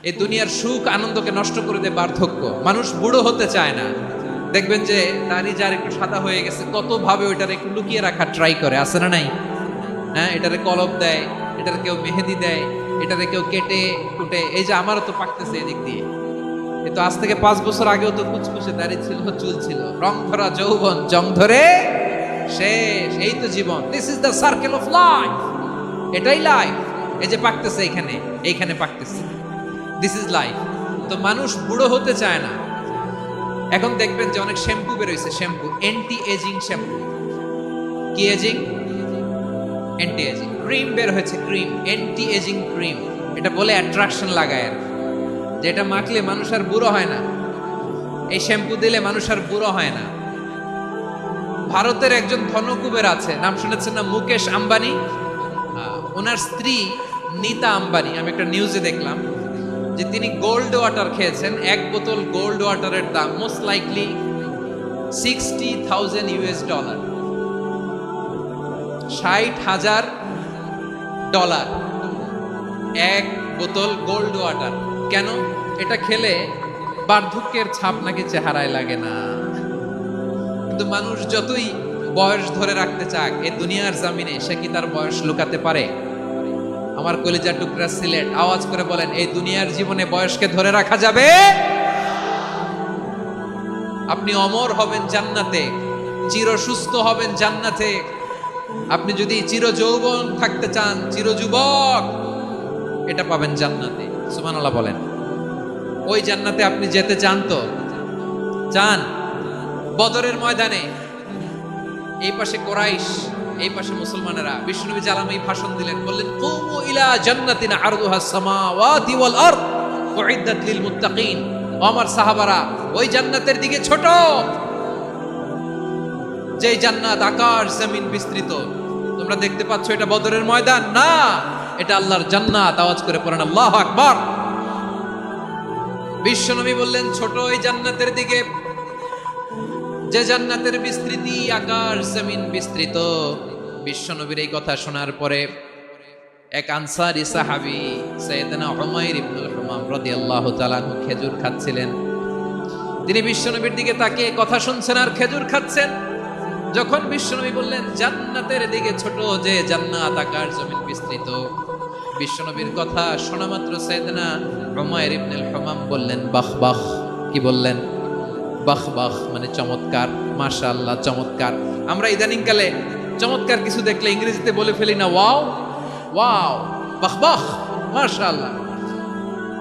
এই দুনিয়ার সুখ আনন্দকে নষ্ট করে দেয় বার্ধক্য। মানুষ বুড়ো হতে চায় না। দেখবেন যে দাড়ি যার একটু সাদা হয়ে গেছে কত ভাবে ওইটারে একটু লুকিয়ে রাখার ট্রাই করে, আছে না নাই? হ্যাঁ, এটারে কলপ দেয়, এটারে কেউ মেহেদি দেয়, এটারে কেউ কেটে কুটে। এই যে আমারও তো পাকতেছে এদিক দিয়ে, এ তো আজ থেকে 5 বছর আগেও তো কুচকুচে দাড়ি ছিল, চুল ছিল, রং ধরা যৌবন জং ধরে শেষ। এই তো জীবন, this is the circle of life. এটাই লাইফ। এই যে পাকতেছে এইখানে, এইখানে পাকতেছে, দিস ইজ লাইফ। তো মানুষ বুড়ো হতে চায় না। এখন দেখবেন যে অনেক শ্যাম্পু বেরোইছে, শ্যাম্পু অ্যান্টি এজিং শ্যাম্পু। কি এজিং? Anti ageing. ক্রিম বের হয়েছে, ক্রিম অ্যান্টি এজিং ক্রিম। এটা বলে অ্যাট্রাকশন লাগায় আর, যেটা মাখলে মানুষ আর বুড়ো হয় না। এই শ্যাম্পু দিলে মানুষ আর বুড়ো হয় না। ভারতের একজন ধনকুবের আছে, নাম শুনেছেন না? মুকেশ আম্বানি। ওনার স্ত্রী নীতা আম্বানি, আমি একটা নিউজে দেখলাম যে তিনি গোল্ড ওয়াটার খেয়েছেন। 1 বোতল গোল্ড ওয়াটারের দাম মোস্ট লাইকলি $60,000, $60,000 1 বোতল গোল্ড ওয়াটার। কেন? এটা খেলে বার্ধক্যের ছাপ নাকি চেহারায় লাগে না। কিন্তু মানুষ যতই বয়স ধরে রাখতে চাক এই দুনিয়ার জামিনে, সে কি তার বয়স লুকাতে পারে? আমার কলিজার টুকরা সিলেট, আওয়াজ করে বলেন, এই দুনিয়ার জীবনে বয়সকে ধরে রাখা যাবে? আপনি অমর হবেন জান্নাতে, চির সুস্থ হবেন জান্নাতে। আপনি যদি চির যৌবন থাকতে চান, চির যুবক, এটা পাবেন জান্নাতে। সুবহানাল্লাহ বলেন। ওই জান্নাতে আপনি যেতে চান তো? চান? বদরের ময়দানে এই পাশে কোরাইশ, এই পাশে মুসলমানেরা। বিশ্বনবী জালামি ভাষণ দিলেন, বললেন, কুমু ইলা জান্নাতিন আরদুহাস সামাওয়াতি ওয়াল আরদ উইদ্দাত লিল মুত্তাকিন। আমার সাহাবারা, ওই জান্নাতের দিকে ছোট, যে জান্নাত আকাশ জমিন বিস্তৃত। তোমরা দেখতে পাচ্ছ এটা বদরের ময়দান না, এটা আল্লাহর জান্নাত। আওয়াজ করে পড়েন আল্লাহু আকবার। বিশ্বনবী বললেন, ছোট ওই জান্নাতের দিকে, যে জান্নাতের বিস্তৃতি আকাশ জমিন বিস্তৃত। বিশ্বনবীর এই কথা শোনার পরে এক আনসারী সাহাবী সাইয়েদনা উমাইর ইবনুল হুমাম রাদিয়াল্লাহু তাআলা আনহু খেজুর খাচ্ছিলেন। তিনি বিশ্বনবীর দিকে তাকিয়ে কথা শুনছেন আর খেজুর খাচ্ছেন। যখন বিশ্বনবী বললেন জান্নাতের দিকে ছোট, যে জান্নাত আকাশ জমিন বিস্তৃত, বিশ্বনবীর কথা শোনা মাত্র সাইয়েদনা উমাইর ইবনুল হুমাম বললেন বাহ বাহ। কি বললেন? বাহ বাহ, মানে চমৎকার, মাশাআল্লাহ, চমৎকার। আমরা ইদানিং কালে চমৎকার কিছু দেখলে ইংরেজিতে বলে ফেলি না, ওয়াও ওয়াও, বাহ বাহ, মাশাআল্লাহ।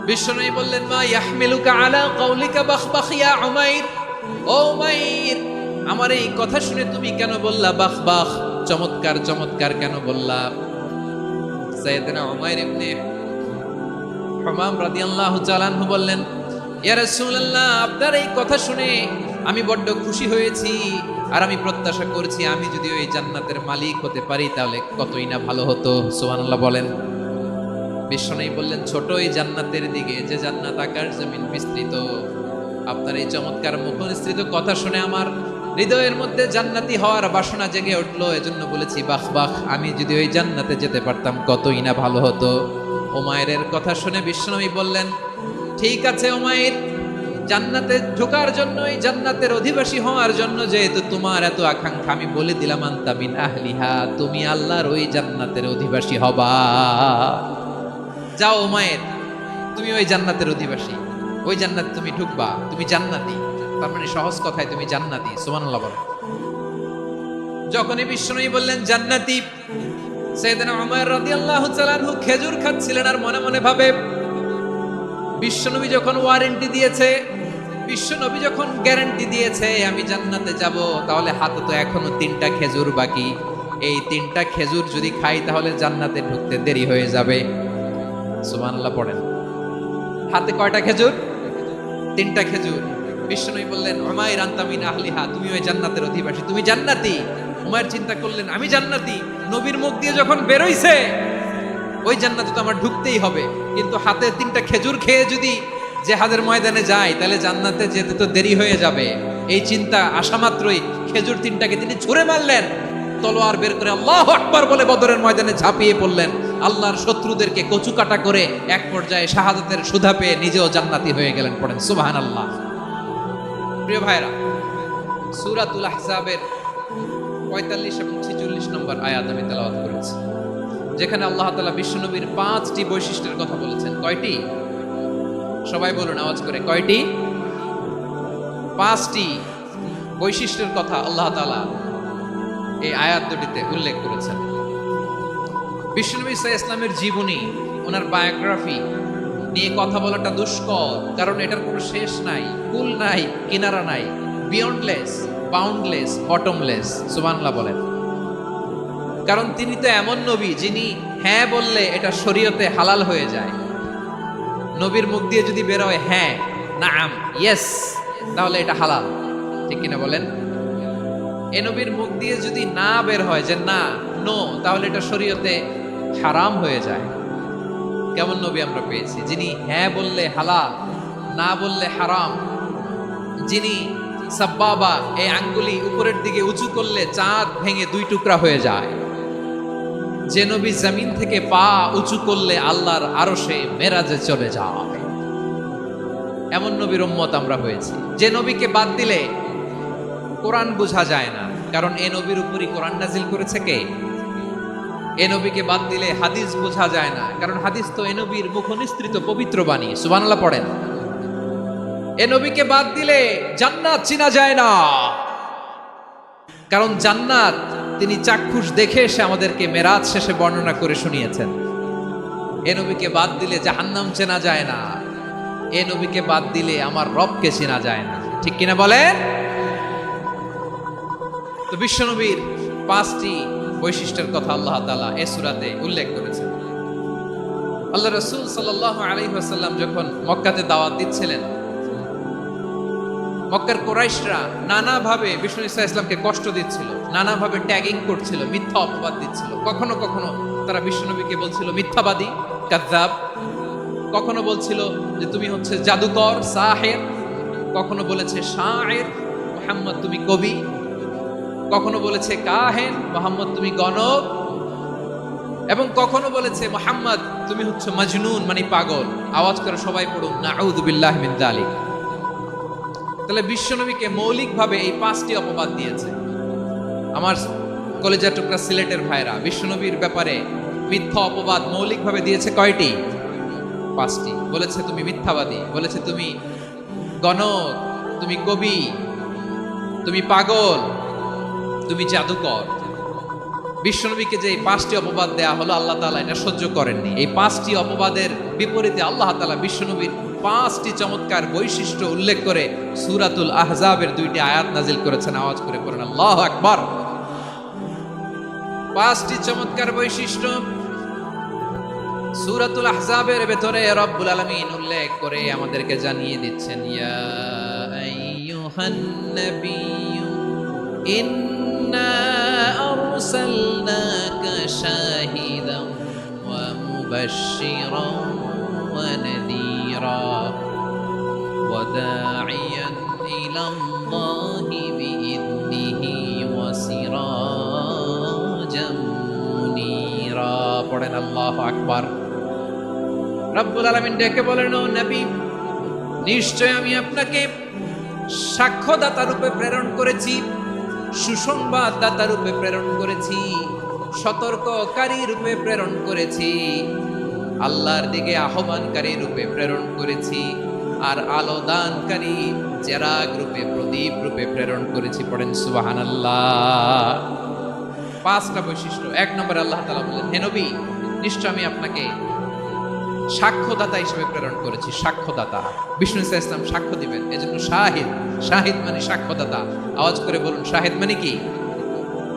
বিশ্বনবী বললেন, মা ইয়াহমিলুকা আলা কাউলিকা বাহ বাহ ইয়া উমাইর। ও উমাইর, আমার এই কথা শুনে তুমি কেন বললা বাহ বাহ, চমৎকার চমৎকার কেন বললা? সাইয়েদনা উমাইর ইবনে হুমাম রাদিয়াল্লাহু তাআলা আনহু বললেন, ইয়া রাসূলুল্লাহ, আপনার এই কথা শুনে আমি বড্ড খুশি হয়েছি, আর আমি প্রত্যাশা করছি আমি যদি ওই জান্নাতের মালিক হতে পারি তাহলে কতই না ভালো হতো। সুবহানাল্লাহ বলেন। বিশ্বনবী বললেন, ছোট ওই জান্নাতের দিকে, যে জান্নাত আকাশ জমিন বিস্তৃত। আপনার এই চমৎকার মুখনিসৃত কথা শুনে আমার হৃদয়ের মধ্যে জান্নাতি হওয়ার বাসনা জেগে উঠলো, এজন্য বলেছি বাহ বাহ, আমি যদি ওই জান্নাতে যেতে পারতাম কতই না ভালো হতো। উমাইরের কথা শুনে বিশ্বনবী বললেন, ঠিক আছে উমাইর, জান্নাতে ঢোকার জন্য, এই জান্নাতের অধিবাসী হওয়ার জন্য যেহেতু তোমার এত আকাঙ্ক্ষা, আমি বলে দিলাম আনতা মিন আহলিহা, তুমি আল্লাহর ওই জান্নাতের অধিবাসী হবা। যাও উমাইর, তুমি ওই জান্নাতের অধিবাসী, ওই জান্নাত তুমি ঢুকবা, তুমি জান্নাতি। তার মানে সহজ কথায় তুমি জান্নাতি। সুবহানাল্লাহ বলেন। যখনই বিশ্বনবী বললেন জান্নাতি, সাইয়েদনা উমাইর রাদিয়াল্লাহু তাআলা আনহু খেজুর খাচ্ছিলেন আর মনে মনে ভাবে, বিশ্বনবী যখন ওয়ারেন্টি দিয়েছে, বিশ্বনবী যখন গ্যারান্টি দিয়েছে আমি জান্নাতে যাব, তাহলে হাতে তো এখনো 3টা খেজুর বাকি। এই 3টা খেজুর যদি খাই তাহলে জান্নাতে ঢুকতে দেরি হয়ে যাবে। সুবহানাল্লাহ পড়েন। হাতে কয়টা খেজুর? 3টা খেজুর। বিশ্বনবী বললেন, উমাইর আনতা মিন আহলিহা, তুমি ওই জান্নাতের অধিবাসী, তুমি জান্নাতি। উমাইর চিন্তা করলেন, আমি জান্নাতি, নবীর মুখ দিয়ে যখন বেরোইছে ওই জান্নাতে তো আমার ঢুকতেই হবে, কিন্তু হাতে 3টা খেজুর খেয়ে যদি জেহাদের ময়দানে যাই তাহলে জান্নাতে যেতে তো দেরি হয়ে যাবে। এই চিন্তা আসা মাত্রই খেজুর 3টাকে তিনি ছুঁড়ে মারলেন, তলোয়ার বের করে আল্লাহু আকবার বলে বদরের ময়দানে ঝাঁপিয়ে পড়লেন। আল্লাহর শত্রুদেরকে কচুকাটা করে এক পর্যায়ে শাহাদাতের সুধা পেয়ে নিজেও জান্নাতি হয়ে গেলেন। পড়েন সুবহানাল্লাহ। প্রিয় ভাইরা, সূরাতুল আহজাবের ৪৫ এবং ৪৬ নম্বর আয়াত আমি তেলাওয়াত করেছি, যেখানে আল্লাহ তাআলা বিশ্বনবীর ৫টি বৈশিষ্ট্যের কথা বলেছেন। কয়টি? সবাই বলুন আওয়াজ করে, কয়টি? 5টি বৈশিষ্ট্যের কথা আল্লাহ তাআলা এই আয়াত দুটিতে উল্লেখ করেছেন। বিশ্বনবী সাল্লাল্লাহু আলাইহি ইসলামের জীবনী, ওনার বায়োগ্রাফি নিয়ে কথা বলাটা দুষ্কর, কারণ এটার কোনো শেষ নাই, কুল নাই, কিনারা নাই, বিয়ন্ডলেস, বাউন্ডলেস, বটমলেস। সুবহানাল্লাহ বলেন। কারণ তিনি তো এমন নবী যিনি হ্যাঁ বললে এটা শরীয়তে হালাল হয়ে যায়। নবীর মুখ দিয়ে যদি বের হয় হ্যাঁ, নাম, ইয়েস, তাহলে এটা হালাল। ঠিক কিনা বলেন? এ নবীর মুখ দিয়ে যদি না বের হয় যে না, নো, তাহলে এটা শরীয়তে হারাম হয়ে যায়। কেমন নবী আমরা পেয়েছি, যিনি হ্যাঁ বললে হালাল, না বললে হারাম, যিনি সাব্বাবা, এই আঙ্গুলি উপরের দিকে উঁচু করলে চাঁদ ভেঙে 2 টুকরা হয়ে যায়, যে নবী জমিন থেকে পা উঁচু করলে আল্লাহর আরশে মেরাজে চলে যায়, এমন নবীর উম্মত আমরা হয়েছি। যে নবীকে বাদ দিলে কোরআন বোঝা যায় না, কারণ এ নবীর উপরই কোরআন নাজিল করেছে কে? এ নবীকে বাদ দিলে হাদিস বোঝা যায় না, কারণ হাদিস তো এ নবীর মুখনিসৃত পবিত্র বাণী। সুবহানাল্লাহ পড়েন। এ নবীকে বাদ দিলে জান্নাত চিনা যায় না, কারণ জান্নাত তিনি চাক্ষুষ দেখে এসে আমাদেরকে মেরাজ শেষে বর্ণনা করে শুনিয়েছেন। এ নবীকে বাদ দিলে জাহান্নাম চেনা যায় না, এ নবীকে বাদ দিলে আমার রবকে চেনা যায় না। ঠিক কিনা বলেন? তো বিশ্বনবীর 5টি বৈশিষ্ট্যের কথা আল্লাহ তাআলা এই সূরাতে উল্লেখ করেছেন। আল্লাহ রাসূল সাল্লাল্লাহু আলাইহি ওয়াসাল্লাম যখন মক্কাতে দাওয়াত দিচ্ছিলেন, মক্কার কুরাইশরা নানাভাবে বিষ্ণু ইসা ইসলামকে কষ্ট দিচ্ছিল, নানাভাবে ট্যাগিং করছিল, মিথ্যা অপবাদ দিচ্ছিল। কখনো কখনো তারা বিশ্বনবীকে বলছিল মিথ্যাবাদী, কাযযাব। কখনো বলছিল যে তুমি হচ্ছে জাদুকর, সাহের। কখনো বলেছে শায়ের, মুহাম্মদ তুমি কবি। কখনো বলেছে কাহেন, মুহাম্মদ তুমি গণক। এবং কখনো বলেছে মুহাম্মদ তুমি হচ্ছে মাজনুন, মানে পাগল। আওয়াজ করে সবাই পড়ুন নাউযু বিল্লাহি মিন যালিক। তাহলে বিশ্বনবীকে মৌলিকভাবে এই 5টি অপবাদ দিয়েছে। আমার কলেজার টুকরা সিলেটের ভাইরা, বিশ্বনবীর ব্যাপারে মিথ্যা অপবাদ মৌলিকভাবে দিয়েছে কয়টি? 5টি। বলেছে তুমি মিথ্যাবাদী, বলেছে তুমি গণক, তুমি কবি, তুমি পাগল, তুমি জাদুকর। বিশ্বনবীকে যে 5টি অপবাদ দেয়া হলো, আল্লাহ তাআলা এটা সহ্য করেননি। এই 5টি অপবাদের বিপরীতে আল্লাহ তাআলা বিশ্বনবীর 5টি চমৎকার বৈশিষ্ট্য উল্লেখ করে সূরাতুল আহজাবের 2টি আয়াত নাজিল করেছেন। আওয়াজ করে পড়েন আল্লাহু আকবার। 5টি চমৎকার বৈশিষ্ট্য সূরাতুল আহজাবের ভেতরে রব্বুল আলামিন উল্লেখ করে আমাদেরকে জানিয়ে দিচ্ছেন, ইয়া আইয়ুহান নাবিয়্যু ইন্না আরসালনাকা শাহিদান ওয়া মুবাশশিরান ওয়া নাযীরা ওয়া দাঈয়ান ইলাল্লাহি বিইذনিহি ওয়া সিরাজাম মুনীরা। পড়েন আল্লাহু আকবার। রব্বুল আলামিন ডেকে বলেন, ও নবী, নিশ্চয় আমি আপনাকে সাক্ষ্যদাতা রূপে প্রেরণ করেছি, সুসংবাদদাতা রূপে প্রেরণ করেছি, সতর্ককারী রূপে প্রেরণ করেছি, আল্লাহর দিকে আহ্বানকারী রূপে প্রেরণ করেছি, আর আলো দানকারী চেরাগ রূপে, প্রদীপ রূপে প্রেরণ করেছি। পড়েন সুবহানাল্লাহ। 5টা বৈশিষ্ট্য। 1 নম্বরে আল্লাহ তাআলা বলেন, হে নবী, নিশ্চয় আমি আপনাকে সাক্ষ্যদাতা হিসেবে প্রেরণ করেছি। সাক্ষ্যদাতা, বিষ্ণু ইসা ইসলাম সাক্ষ্য দিবেন, এজন্য শাহিদ। শাহিদ মানে সাক্ষ্যদাতা। আওয়াজ করে বলুন, শাহিদ মানে কি?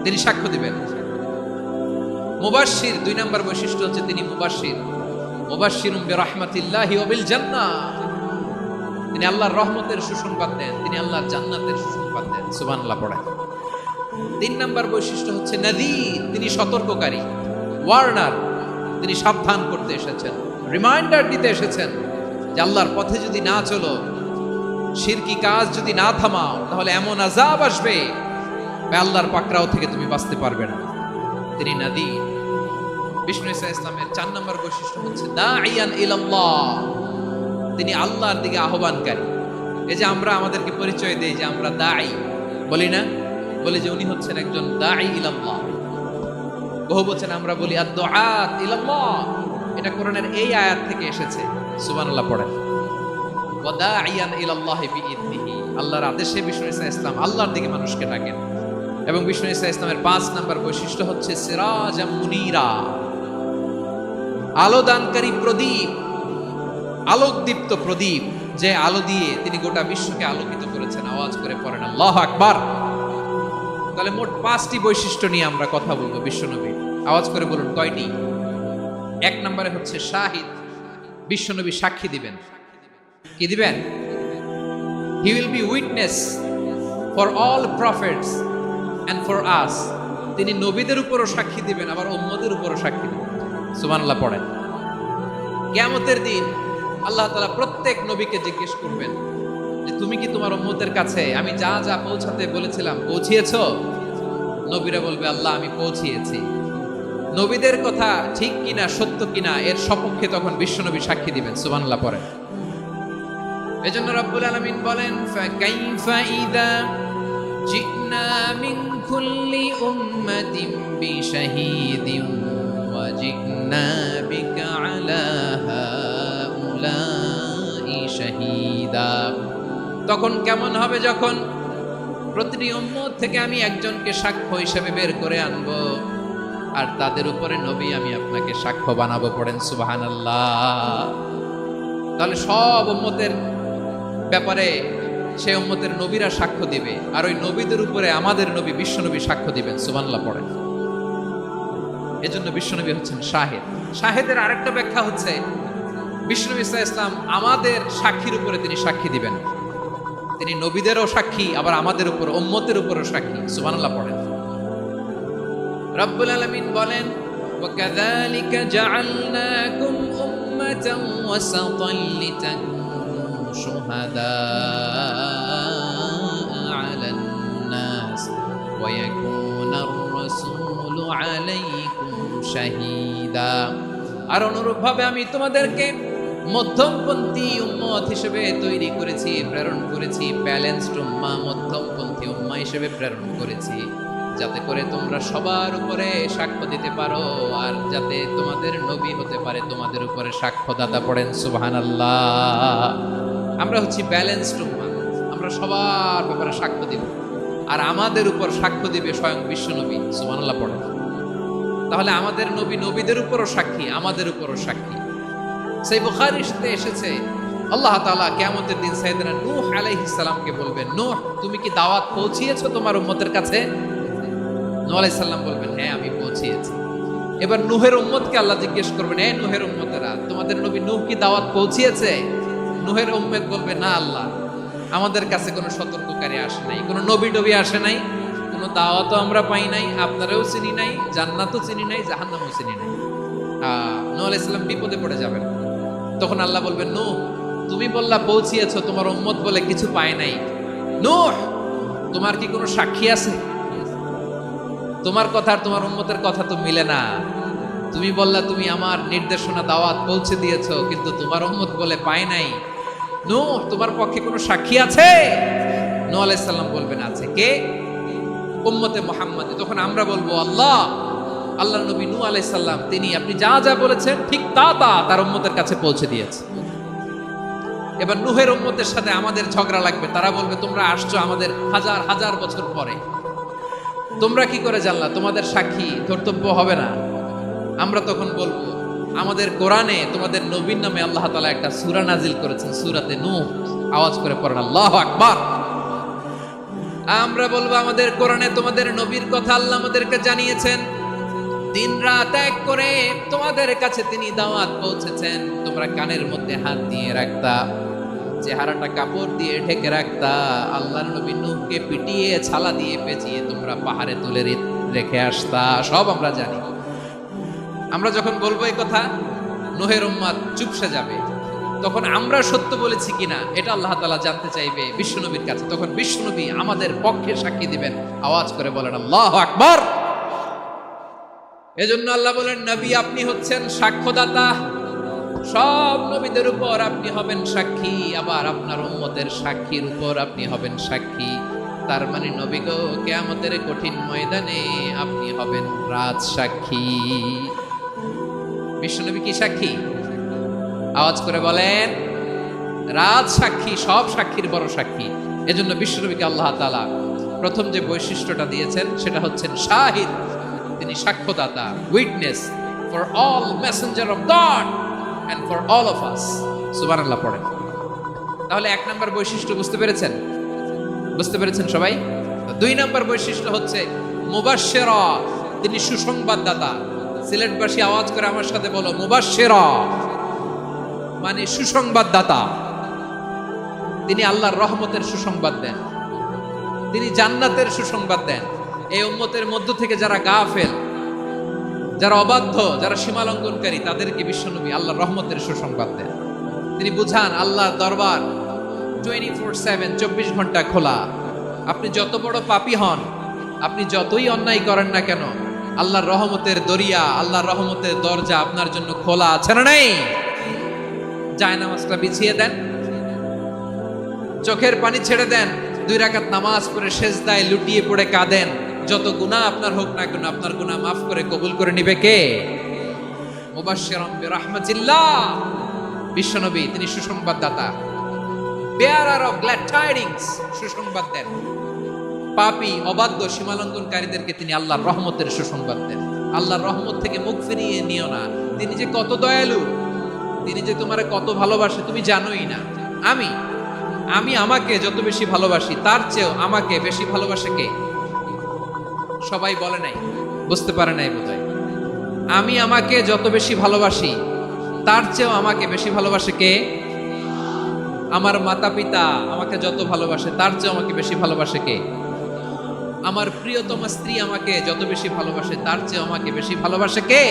তিনি সাক্ষ্য দিবেন। মুবাশশির, 2 নম্বর বৈশিষ্ট্য হচ্ছে তিনি মুবাশশির। মুবাশশিরুম বিরাহমাতিল্লাহি ওয়া বিল জান্নাহ। তিনি আল্লাহর রহমতের সুসংবাদ দেন, তিনি আল্লাহর জান্নাতের সুসংবাদ দেন। সুবহানাল্লাহ পড়েন। 3 নম্বর বৈশিষ্ট্য হচ্ছে নাযীর, তিনি সতর্ককারী, ওয়ার্নার। তিনি সাবধান করতে এসেছেন, রিমাইন্ডার দিতে এসেছেন যে আল্লাহর পথে যদি না চলো, শিরকি কাজ যদি না থামাও, তাহলে এমন আযাব আসবে আল্লাহর পাকড়াও থেকে তুমি বাঁচতে পারবে না। তিনি নাযীর। বিষ্ণু ঈসা ইসলামের 4 নম্বর বৈশিষ্ট্য হচ্ছে দাঈয়ান ইলাল্লাহ, তিনি আল্লাহর দিকে আহ্বানকারী। এই যে আমরা আমাদেরকে পরিচয় দেই যে আমরা দাঈ, বলি না? বলি যে উনি হচ্ছেন একজন দাঈ ইলাল্লাহ। বহু বচন আমরা বলি আদ-দুআত ইলাল্লাহ, এটা কোরআনের এই আয়াত থেকে এসেছে। সুবহানাল্লাহ পড়েন। ওয়া দাঈয়ান ইলাল্লাহি বিইذনিহি, আল্লাহর আদেশে বিষ্ণু ঈসা ইসলাম আল্লাহর দিকে মানুষকে ডাকেন। এবং বিষ্ণু ঈসা ইসলামের 5 নম্বর বৈশিষ্ট্য হচ্ছে সিরাজাম মুনীরা, আলো দানকারী প্রদীপ, আলোকদীপ্ত প্রদীপ, যে আলো দিয়ে তিনি গোটা বিশ্বকে আলোকিত করেছেন। আওয়াজ করে পড়েন আল্লাহু আকবার। তাহলে মোট 5টি বৈশিষ্ট্য নিয়ে আমরা কথা বলবো বিশ্বনবী। আওয়াজ করে বলুন কয়টি? 1 নম্বরে হচ্ছে শাহিদ, বিশ্বনবী সাক্ষী দিবেন। কি দিবেন? He will be witness for all prophets and for us, তিনি নবীদের উপরও সাক্ষী দিবেন, আবার উম্মতের উপরও সাক্ষী দিবেন। সুবহানাল্লাহ পড়েন। কিয়ামতের দিন আল্লাহ তাআলা প্রত্যেক নবীকে জিজ্ঞেস করবেন যে তুমি কি তোমার উম্মতের কাছে আমি যা যা পৌঁছাতে বলেছিলাম পৌঁছিয়েছো? নবীরা বলবে আল্লাহ আমি পৌঁছিয়েছি। নবীদের কথা ঠিক কিনা, সত্য কিনা, এর সপক্ষে তখন বিশ্বনবী সাক্ষী দিবেন। সুবহানাল্লাহ পড়েন। এজন্য রব্বুল আলামিন বলেন ফাকাইফা ইযা জিনা মিন কুল্লি উম্মাতিন বিশাহীদিন ওয়া জিনা বিকা আলা হাউলাই শাহীদা। তখন কেমন হবে যখন প্রতিটি উম্মত থেকে আমি একজনকে সাক্ষ্য হিসেবে বের করে আনবো, আর তাদের উপরে নবী আমি আপনাকে সাক্ষ্য বানাবো। পড়েন সুবহানাল্লাহ। তাহলে সব উম্মতের ব্যাপারে সে উম্মতের নবীরা সাক্ষ্য দিবে, আর ওই নবীদের উপরে আমাদের নবী বিশ্বনবী সাক্ষ্য দিবেন। সুবহানাল্লাহ পড়েন। এজন্য বিশ্বনবী হচ্ছেন শাহেদ। শাহেদের আরেকটা ব্যাখ্যা হচ্ছে বিশ্বনবী সাল্লাল্লাহু আলাইহি ওয়াসাল্লাম আমাদের সাক্ষীর উপরে তিনি সাক্ষী দিবেন। তিনি নবীদেরও সাক্ষী, আবার আমাদের উপর উম্মতের উপরও সাক্ষী। সুবহানাল্লাহ পড়েন। রব্বুল আলামিন বলেন ওয়াকাযালিকা জাআলনাকুম উম্মাতান ওয়াসাতান লিতাকুনু শুহাদা আলান নাস ওয়া ইয়াকুনার রাসূলু আলাইকুম শাহীদা। আর অনুরূপভাবে আমি তোমাদেরকে মধ্যমপন্থী উম্মত হিসেবে তৈরি করেছি, প্রেরণ করেছি। ব্যালেন্সড উম্মাহ, মধ্যমপন্থী উম্মাহ হিসেবে প্রেরণ করেছি, যাতে করে তোমরা সবার উপরে সাক্ষ্য দিতে পারো, আর যাতে তোমাদের নবী হতে পারে তোমাদের উপরে সাক্ষ্যদাতা। পড়েন সুবহানাল্লাহ। আমরা হচ্ছি ব্যালেন্সড উম্মাহ, আমরা সবার ব্যাপারে সাক্ষ্য দিব, আর আমাদের উপর সাক্ষ্য দিবে স্বয়ং বিশ্বনবী। সুবহানাল্লাহ পড়েন। তাহলে আমাদের নবী নবীদের উপরও সাক্ষী, আমাদের উপরও সাক্ষী। সেই বুখারীতে এসেছে আল্লাহ তাআলা কিয়ামতের দিন সাইয়েদনা নূহ আলাইহিস সালামকে বলবেন, নূহ তুমি কি দাওয়াত পৌঁছিয়েছো তোমার উম্মতের কাছে? নূহ আলাইহিস সালাম বলবেন হ্যাঁ আমি পৌঁছিয়েছি। এবার নূহের উম্মতকে আল্লাহ জিজ্ঞেস করবেন, এই নূহের উম্মতেরা তোমাদের নবী নূহ কি দাওয়াত পৌঁছিয়েছে? নূহের উম্মত বলবে না আল্লাহ, আমাদের কাছে কোনো সতর্ককারী আসে নাই, কোনো নবী টবি আসে নাই, কোনো দাওয়াতও আমরা পাই নাই, আপনারাও চিনি নাই, জান্নাতও চিনি নাই, জাহান্নামও চিনি নাই। নূহ আলাইহিস সালাম বিপদে পড়ে যাবেন। তখন আল্লাহ বলবেন নূহ তুমি বললা পৌঁছিয়েছো, তোমার উম্মত বলে কিছু পায় নাই। নূহ তোমার কি কোনো সাক্ষী আছে? তোমার কথা আর তোমার উম্মতের কথা তো মিলে না। তুমি বললা তুমি আমার নির্দেশনা দাওয়াত পৌঁছে দিয়েছো, কিন্তু তোমার উম্মত বলে পায় নাই। নূহ তোমার পক্ষে কোনো সাক্ষী আছে? নূহ আলাইহিস সালাম বলবেন আছে। কে? উম্মতে মুহাম্মদ। তখন আমরা বলবো আল্লাহ, আল্লাহর নবী নূহ আলাইহিস সালাম তিনি আপনি যা যা বলেছেন ঠিক তা তা তার উম্মতের কাছে পৌঁছে দিয়েছে। এবার নূহের উম্মতের সাথে আমাদের ঝগড়া লাগবে। তারা বলবে তোমরা আসছো আমাদের হাজার হাজার বছর পরে, তোমরা কি করে জানলা? তোমাদের সাক্ষী ধর্তব্য হবে না। আমরা তখন বলবো আমাদের কোরআনে তোমাদের নবীর নামে আল্লাহ তাআলা একটা সূরা নাজিল করেছেন, সূরাতে নূহ। আওয়াজ করে পড়েন আল্লাহু আকবার। আমরা বলবো আমাদের কোরআনে তোমাদের নবীর কথা আল্লাহ আমাদেরকে জানিয়েছেন, দিন রাত এক করে তোমাদের কাছে তিনি দাওয়াত পৌঁছেছেন। তোমরা কানের মধ্যে হাত দিয়ে রাখতা, চেহারাটা কাপড় দিয়ে ঢেকে রাখতা, আল্লাহর নবী নূহকে পিটিয়ে ছালা দিয়ে পেঁচিয়ে তোমরা পাহাড়ে তুলে রেখে আসতা। সব আমরা জানি। আমরা যখন বলবো এই কথা, নূহের উম্মত চুপসে যাবে। তখন আমরা সত্য বলেছি কিনা এটা আল্লাহ তাআলা জানতে চাইবে বিশ্বনবীর কাছে। তখন বিশ্বনবী আমাদের পক্ষে সাক্ষী দিবেন। আওয়াজ করে বলেন আল্লাহু আকবার। এজন্য আল্লাহ বলেন, নবী আপনি হচ্ছেন সাক্ষ্যদাতা, সব নবীদের উপর আপনি হবেন সাক্ষী, আবার আপনার উম্মতের সাক্ষীর উপর আপনি হবেন সাক্ষী। তার মানে নবী গো, কিয়ামতের কঠিন ময়দানে আপনি হবেন রাজ সাক্ষী। বিশ্বনবী কি সাক্ষী? আওয়াজ করে বলেন, রাজ সাক্ষী, সব সাক্ষীর বড় সাক্ষী। এজন্য বিশ্বনবীকে আল্লাহ তাআলা প্রথম যে বৈশিষ্ট্যটা দিয়েছেন সেটা হচ্ছেন শাহিদ। তিনি সাক্ষ্যদাতা, witness for all messenger of God and for all of us. সুবহানাল্লাহ পড়েন। তাহলে এক নম্বর বৈশিষ্ট্য বুঝতে পেরেছেন? বুঝতে পেরেছেন সবাই? দুই নম্বর বৈশিষ্ট্য হচ্ছে মুবাশশিরা, তিনি সুসংবাদদাতা। সিলেটবাসী আওয়াজ করে আমার সাথে বলো, মুবাশশিরা মানে সুসংবাদদাতা। তিনি আল্লাহর রহমতের সুসংবাদ দেন, তিনি জান্নাতের সুসংবাদ দেন। এই উম্মতের মধ্য থেকে যারা গাফেল, যারা অবাধ্য, যারা সীমালঙ্ঘনকারী, তাদেরকে বিশ্বনবী আল্লাহর রহমতের সুসংবাদ দেন। তিনি বুঝান আল্লাহর দরবার 24/7, 24 ঘন্টা খোলা। আপনি যত বড় পাপী হন, আপনি যতই অন্যায় করেন না কেন, আল্লাহর রহমতের দরিয়া, আল্লাহর রহমতের দরজা আপনার জন্য খোলা আছে না নাই? জায়নামাজটা বিছিয়ে দেন, চোখের পানি ছেড়ে দেন, 2 রাকাত নামাজ পড়ে সেজদায় লুটিয়ে পড়ে কাঁদেন। যত গুনাহ আপনার হোক না কেন, আপনার গুনাহ মাফ করে কবুল করে নিবে কে? মুবাশশিরাম বিরাহমাতিল্লাহ। বিশ্বনবী তিনি সুসংবাদদাতা, বেয়ারার অফ গ্ল্যাড টাইডিংস, সুসংবাদ দেন। পাপী, অবাধ্য, সীমালঙ্ঘনকারীদেরকে তিনি আল্লাহর রহমতের সুসংবাদ দেন। আল্লাহর রহমত থেকে মুখ ফিরিয়ে নিও না। তিনি যে কত দয়ালু, তিনি যে তোমারে কত ভালোবাসে তুমি জানোই না। আমি আমাকে যত বেশি ভালোবাসি, তার চেয়েও আমাকে বেশি ভালোবাসে কে? সবাই বলে নাই, বুঝতে পারে নাই বোধহয়। আমি আমাকে যত বেশি ভালোবাসি, তার চেয়েও আমাকে বেশি ভালোবাসে কে? আমার মাতা পিতা আমাকে যত ভালোবাসে, তার চেয়েও আমাকে বেশি ভালোবাসে কে? আমার প্রিয়তমা স্ত্রী আমাকে যত বেশি ভালোবাসে, তার চেয়েও আমাকে বেশি ভালোবাসে কে?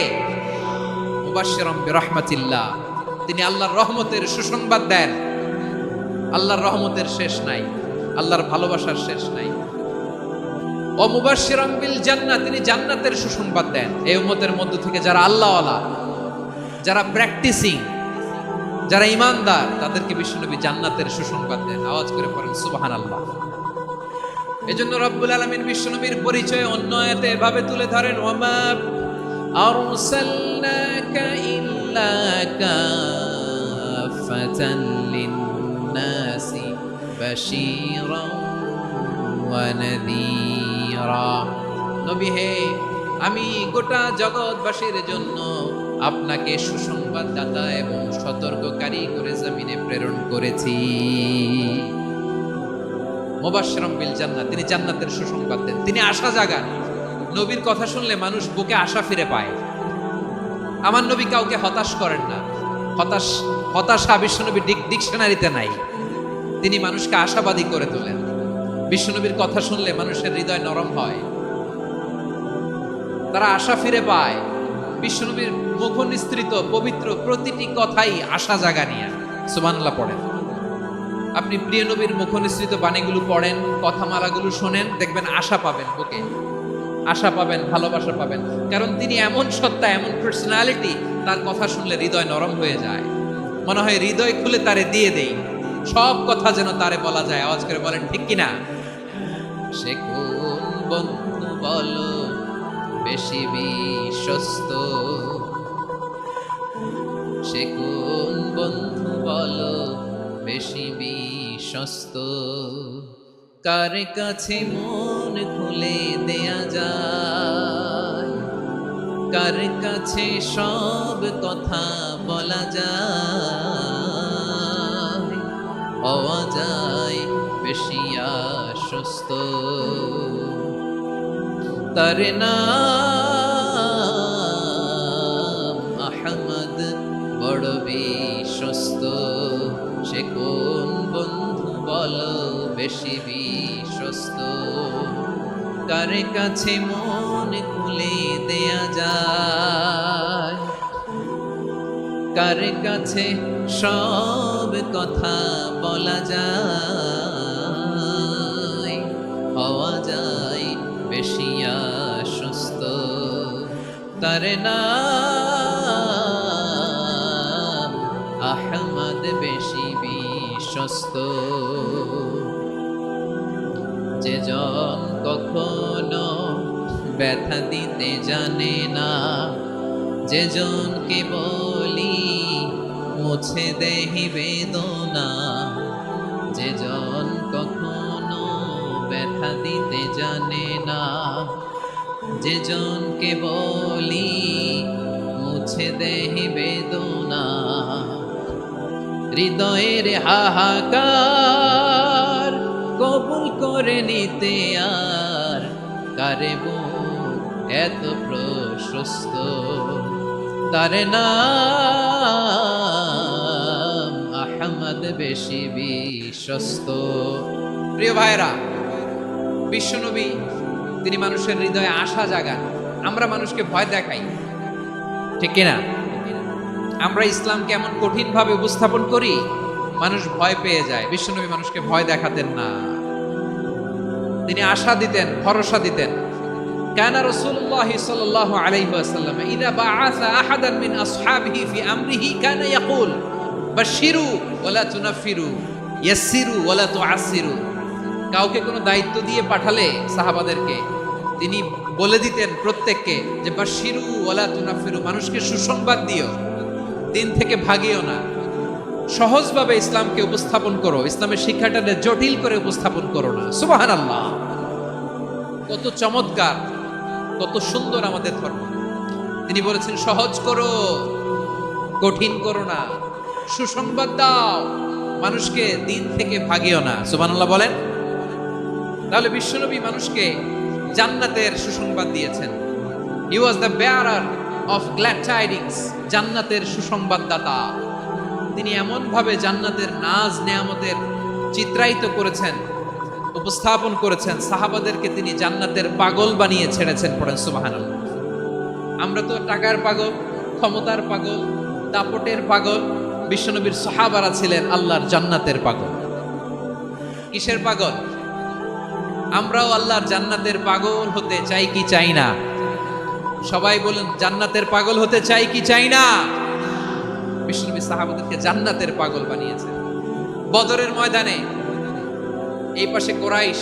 মুবাশশিরাম বিরাহমাতিল্লাহ, তিনি আল্লাহর রহমতের সুসংবাদ দেন। আল্লাহর রহমতের শেষ নাই, আল্লাহর ভালোবাসার শেষ নাই। ও মুবাশশিরাম বিল জান্নাহ, তিনি জান্নাতের সুসংবাদ দেন। এই উম্মতের মধ্য থেকে যারা আল্লাহওয়ালা, যারা প্র্যাকটিসিং, যারা ঈমানদার, তাদেরকে বিশ্বনবী জান্নাতের সুসংবাদ দেন। আওয়াজ করে পড়েন সুবহানাল্লাহ। এজন্য রব্বুল আলামিন বিশ্বনবীর পরিচয় অন্য আয়াতে এভাবে তুলে ধরেন, ওয়ামা আরসালনাকা ইল্লা কাফাতান লিন-নাসি বাশীরান ওয়া নাযীরা। নবী হে, আমি গোটা জগৎবাসীর জন্য আপনাকে সুসংবাদদাতা এবং সতর্ককারী করে জমিনে প্রেরণ করেছি। মুবাশশিরাম বিল জান্নাহ, তিনি জান্নাতের সুসংবাদ দেন, তিনি আশা জাগান। নবীর কথা শুনলে মানুষ বুকে আশা ফিরে পায়। আমার নবী কাউকে হতাশ করেন না। হতাশা বিশ্বনবীর ডিকশনারিতে নাই। তিনি মানুষকে আশাবাদী করে তোলেন। বিশ্বনবীর কথা শুনলে মানুষের হৃদয় নরম হয়, তারা আশা ফিরে পায়। বিশ্বনবীর মুখ নিঃসৃত পবিত্র প্রতিটি কথাই আশা জাগানিয়া। সুবহানাল্লাহ পড়েন। আপনি প্রিয় নবীর মুখ নিঃসৃত বাণীগুলো পড়েন, কথামালাগুলো শোনেন, দেখবেন আশা পাবেন, বুকে আশা পাবেন, ভালোবাসা পাবেন। কারণ তিনি এমন সত্তা, এমন পার্সোনালিটি, তার কথা শুনলে হৃদয় নরম হয়ে যায়। মনে হয় হৃদয় খুলে তারে দিয়ে দেই, সব কথা যেন তারে বলা যায়। আওয়াজ করে বলেন ঠিক কিনা? সে কোন বন্ধু বলো বেশি বিশ্বস্ত, সে কোন বন্ধু বলো বেশি বিশ্বস্ত, কার কাছে মন খুলে দেয়া যায়, কার কাছে সব কথা বলা যায়, পাওয়া যায় বেশি আশ্বস্ত। তার নাম আহমদ, বড় বিশ্বস্ত। সে কোন বন্ধু বলো বেশি বিশ্বস্ত, কার কাছে মন খুলে দেয়া যায়, কার কাছে সব কথা বলা যায়, পাওয়া যায় বেশি আশ্বস্ত। তার তার নাম আহমদ বেশি বিশ্বস্ত। যে জন কখনো ব্যথা দিতে জানে না, যে জনকে বলি মুছে দেহি বেদনা, যে জন কখনো ব্যথা দিতে জানে না, যে জনকে বলি মুছে দেহি বেদনা, হৃদয়ের হাহাকার কবুল করে নিতে আর কারে বুক এত প্রশস্ত। তার নাম আহমদ বেশি বিশ্বস্ত। প্রিয় ভাইরা, বিশ্বনবী তিনি মানুষের হৃদয়ে আশা জাগান। আমরা মানুষকে ভয় দেখাই, ঠিক কিনা? আমরা ইসলামকে এমন কঠিন ভাবে উপস্থাপন করি, মানুষ ভয় পেয়ে যায়। বিশ্বনবী মানুষকে ভয় দেখাতেন না, তিনি আশা দিতেন, ভরসা দিতেন। কানা রাসূলুল্লাহ সাল্লাল্লাহু আলাইহি ওয়াসাল্লাম ইযা বাআসা আহাদান মিন আসহাবিহি ফি আমরিহি কানা ইয়াকুল বাশশিরু ওয়ালা তুনাফিরু ইয়াসসিরু ওয়ালা তুআসসিরু। কাউকে কোনো দায়িত্ব দিয়ে পাঠালে সাহাবাদেরকে তিনি বলে দিতেন প্রত্যেককে যে বাশশিরু ওয়ালা তুনাফিরু, মানুষকে সুসংবাদ দিও, দিন থেকে ভাগিও না, সহজভাবে ইসলামকে উপস্থাপন করো, ইসলামের শিক্ষাটাকে জটিল করে উপস্থাপন করো না। সুবহানাল্লাহ, কত চমৎকার, কত সুন্দর আমাদের ধর্ম। তিনি বলেছেন সহজ করো, কঠিন করো না, সুসংবাদ দাও, মানুষকে দিন থেকে ভাগিও না। সুবহানাল্লাহ বলেন। তাহলে বিশ্বনবী মানুষকে জান্নাতের সুসংবাদ দিয়েছেন। He was the bearer of glad tidings, জান্নাতের সুসংবাদদাতা। তিনি এমন ভাবে জান্নাতের নাজ নেয়ামতের চিত্রায়িত করেছেন, উপস্থাপন করেছেন, সাহাবাদেরকে তিনি জান্নাতের পাগল বানিয়ে ছেড়েছেন। পড়েন সুবহানাল্লাহ। আমরা তো টাকার পাগল, ক্ষমতার পাগল, দাপটের পাগল। বিশ্বনবীর সাহাবারা ছিলেন আল্লাহর জান্নাতের পাগল। কিসের পাগল? আমরাও আল্লাহর জান্নাতের পাগল হতে চাই কি চাই না? সবাই বলেন, জান্নাতের পাগল হতে চাই কি চাই না? বিশ্বনবী সাহাবাদেরকে জান্নাতের পাগল বানিয়েছেন। বদরের ময়দানে এই পাশে কোরাইশ,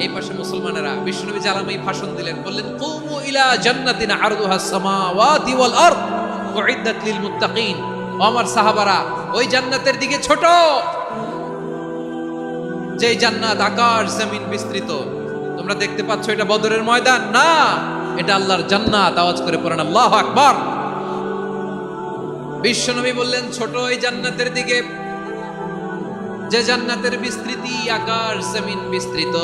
এই পাশে মুসলমানেরা। বিশ্বনবী জালামাই ভাষণ দিলেন, বললেন কুমু ইলা জান্নাতিন আরদুহাস সামাওয়াতি ওয়াল আরদ উইদ্দাত লিল মুত্তাকিন। ও আমার সাহাবারা, ওই জান্নাতের দিকে ছোট, যে জান্নাত আকাশ জমিন বিস্তৃত। তোমরা দেখতে পাচ্ছ এটা বদরের ময়দান না, এটা আল্লাহর জান্নাত। আওয়াজ করে পড়েন আল্লাহু আকবার। বিশ্বনবী বললেন ছোট ওই জান্নাতের দিকে, যে জান্নাতের বিস্তৃতি আকাশ জমিন বিস্তৃত।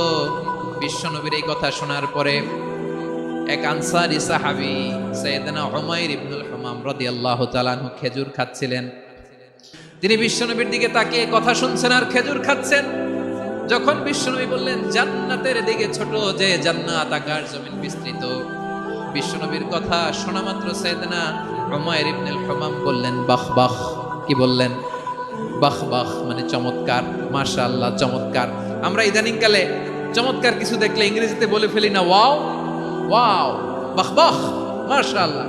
বিশ্বনবীর এই কথা শোনার পরে এক আনসারী সাহাবী সাইয়েদনা উমাইর ইবনুল হুমাম রাদিয়াল্লাহু তাআলা আনহু খেজুর খাচ্ছিলেন। তিনি বিশ্বনবীর দিকে তাকিয়ে কথা শুনছেন আর খেজুর খাচ্ছেন। যখন বিশ্বনবী বললেন জান্নাতের দিকে ছোট, যে জান্নাত আকাশ জমিন বিস্তৃত, বিশ্বনবীর কথা শোনা মাত্র সাইয়েদনা উমাইর ইবনুল হুমাম বললেন বাহ বাহ। কি বললেন? বাহ বাহ মানে চমৎকার, মাশাআল্লাহ চমৎকার। আমরা ইদানিং কালে চমৎকার কিছু দেখলে ইংরেজিতে বলে ফেলি না ওয়াও ওয়াও, বাহ বাহ, মাশাআল্লাহ।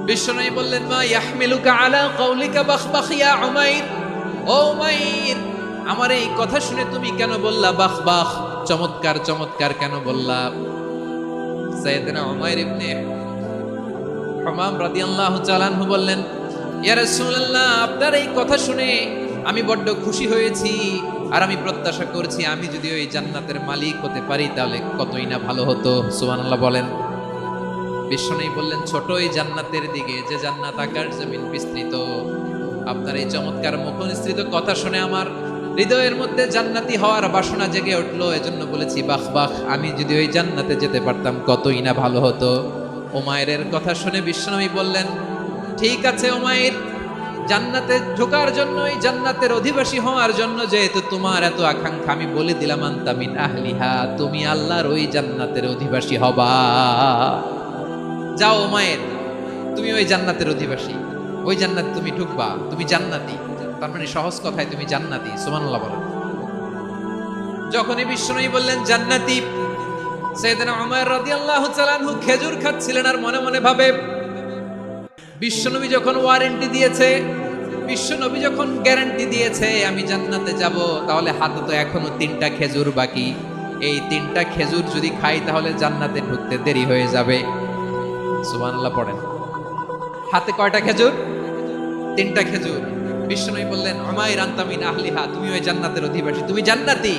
বিশ্বনবী বললেন মা ইয়াহমিলুকা আলা কওলিকা বাহ বাহ ইয়া উমাইর। ও উমাইর, আমার এই কথা শুনে তুমি কেন বললা বাহ বাহ, চমৎকার চমৎকার কেন বললা? সাইয়েদনা উমাইর ইবনে হুমাম রাদিয়াল্লাহু তাআলা আনহু বললেন ইয়া রাসূলুল্লাহ, আপনার এই কথা শুনে আমি বড্ড খুশি হয়েছি, আর আমি প্রত্যাশা করছি আমি যদি ওই জান্নাতের মালিক হতে পারি তাহলে কতই না ভালো হতো। সুবহানাল্লাহ বলেন। বিশ্বনবী বললেন ছোট এই জান্নাতের দিকে, যে জান্নাত আকাশ জমিন বিস্তৃত। আপনার এই চমৎকার মুখনিসৃত কথা শুনে আমার হৃদয়ের মধ্যে জান্নাতি হওয়ার বাসনা জেগে উঠলো, এজন্য বলেছি বাহ বাহ, আমি যদি ওই জান্নাতে যেতে পারতাম কতই না ভালো হতো। উমাইরের কথা শুনে বিশ্বনবী বললেন ঠিক আছে উমাইর, জান্নাতে ঢোকার জন্য, এই জান্নাতের অধিবাসী হওয়ার জন্য যেহেতু তোমার এত আকাঙ্ক্ষা, আমি বলে দিলাম আনতা মিন আহলিহা, তুমি আল্লাহর ওই জান্নাতের অধিবাসী হবা। যাও উমাইর, তুমি ওই জান্নাতের অধিবাসী, ওই জান্নাতে তুমি ঢুকবা, তুমি জান্নাতি। তার মানে সহজ কথায় তুমি জান্নাতি। সুবহানাল্লাহ বলেন। যখনই বিশ্বনবী বললেন জান্নাতি, সাইয়েদনা উমর রাদিয়াল্লাহু তাআলা আনহু খেজুর খাচ্ছিলেন আর মনে মনে ভাবে বিশ্বনবী যখন ওয়ারেন্টি দিয়েছে, বিশ্বনবী যখন গ্যারান্টি দিয়েছে আমি জান্নাতে যাব, তাহলে হাতে তো এখনো 3টা খেজুর বাকি। এই 3টা খেজুর যদি খাই তাহলে জান্নাতে ঢুকতে দেরি হয়ে যাবে। সুবহানাল্লাহ পড়েন। হাতে কয়টা খেজুর? 3টা খেজুর। বিশ্বনবী বললেন উমাইর আনতা মিন আহলিহা, তুমি ওই জান্নাতের অধিবাসী, তুমি জান্নাতি।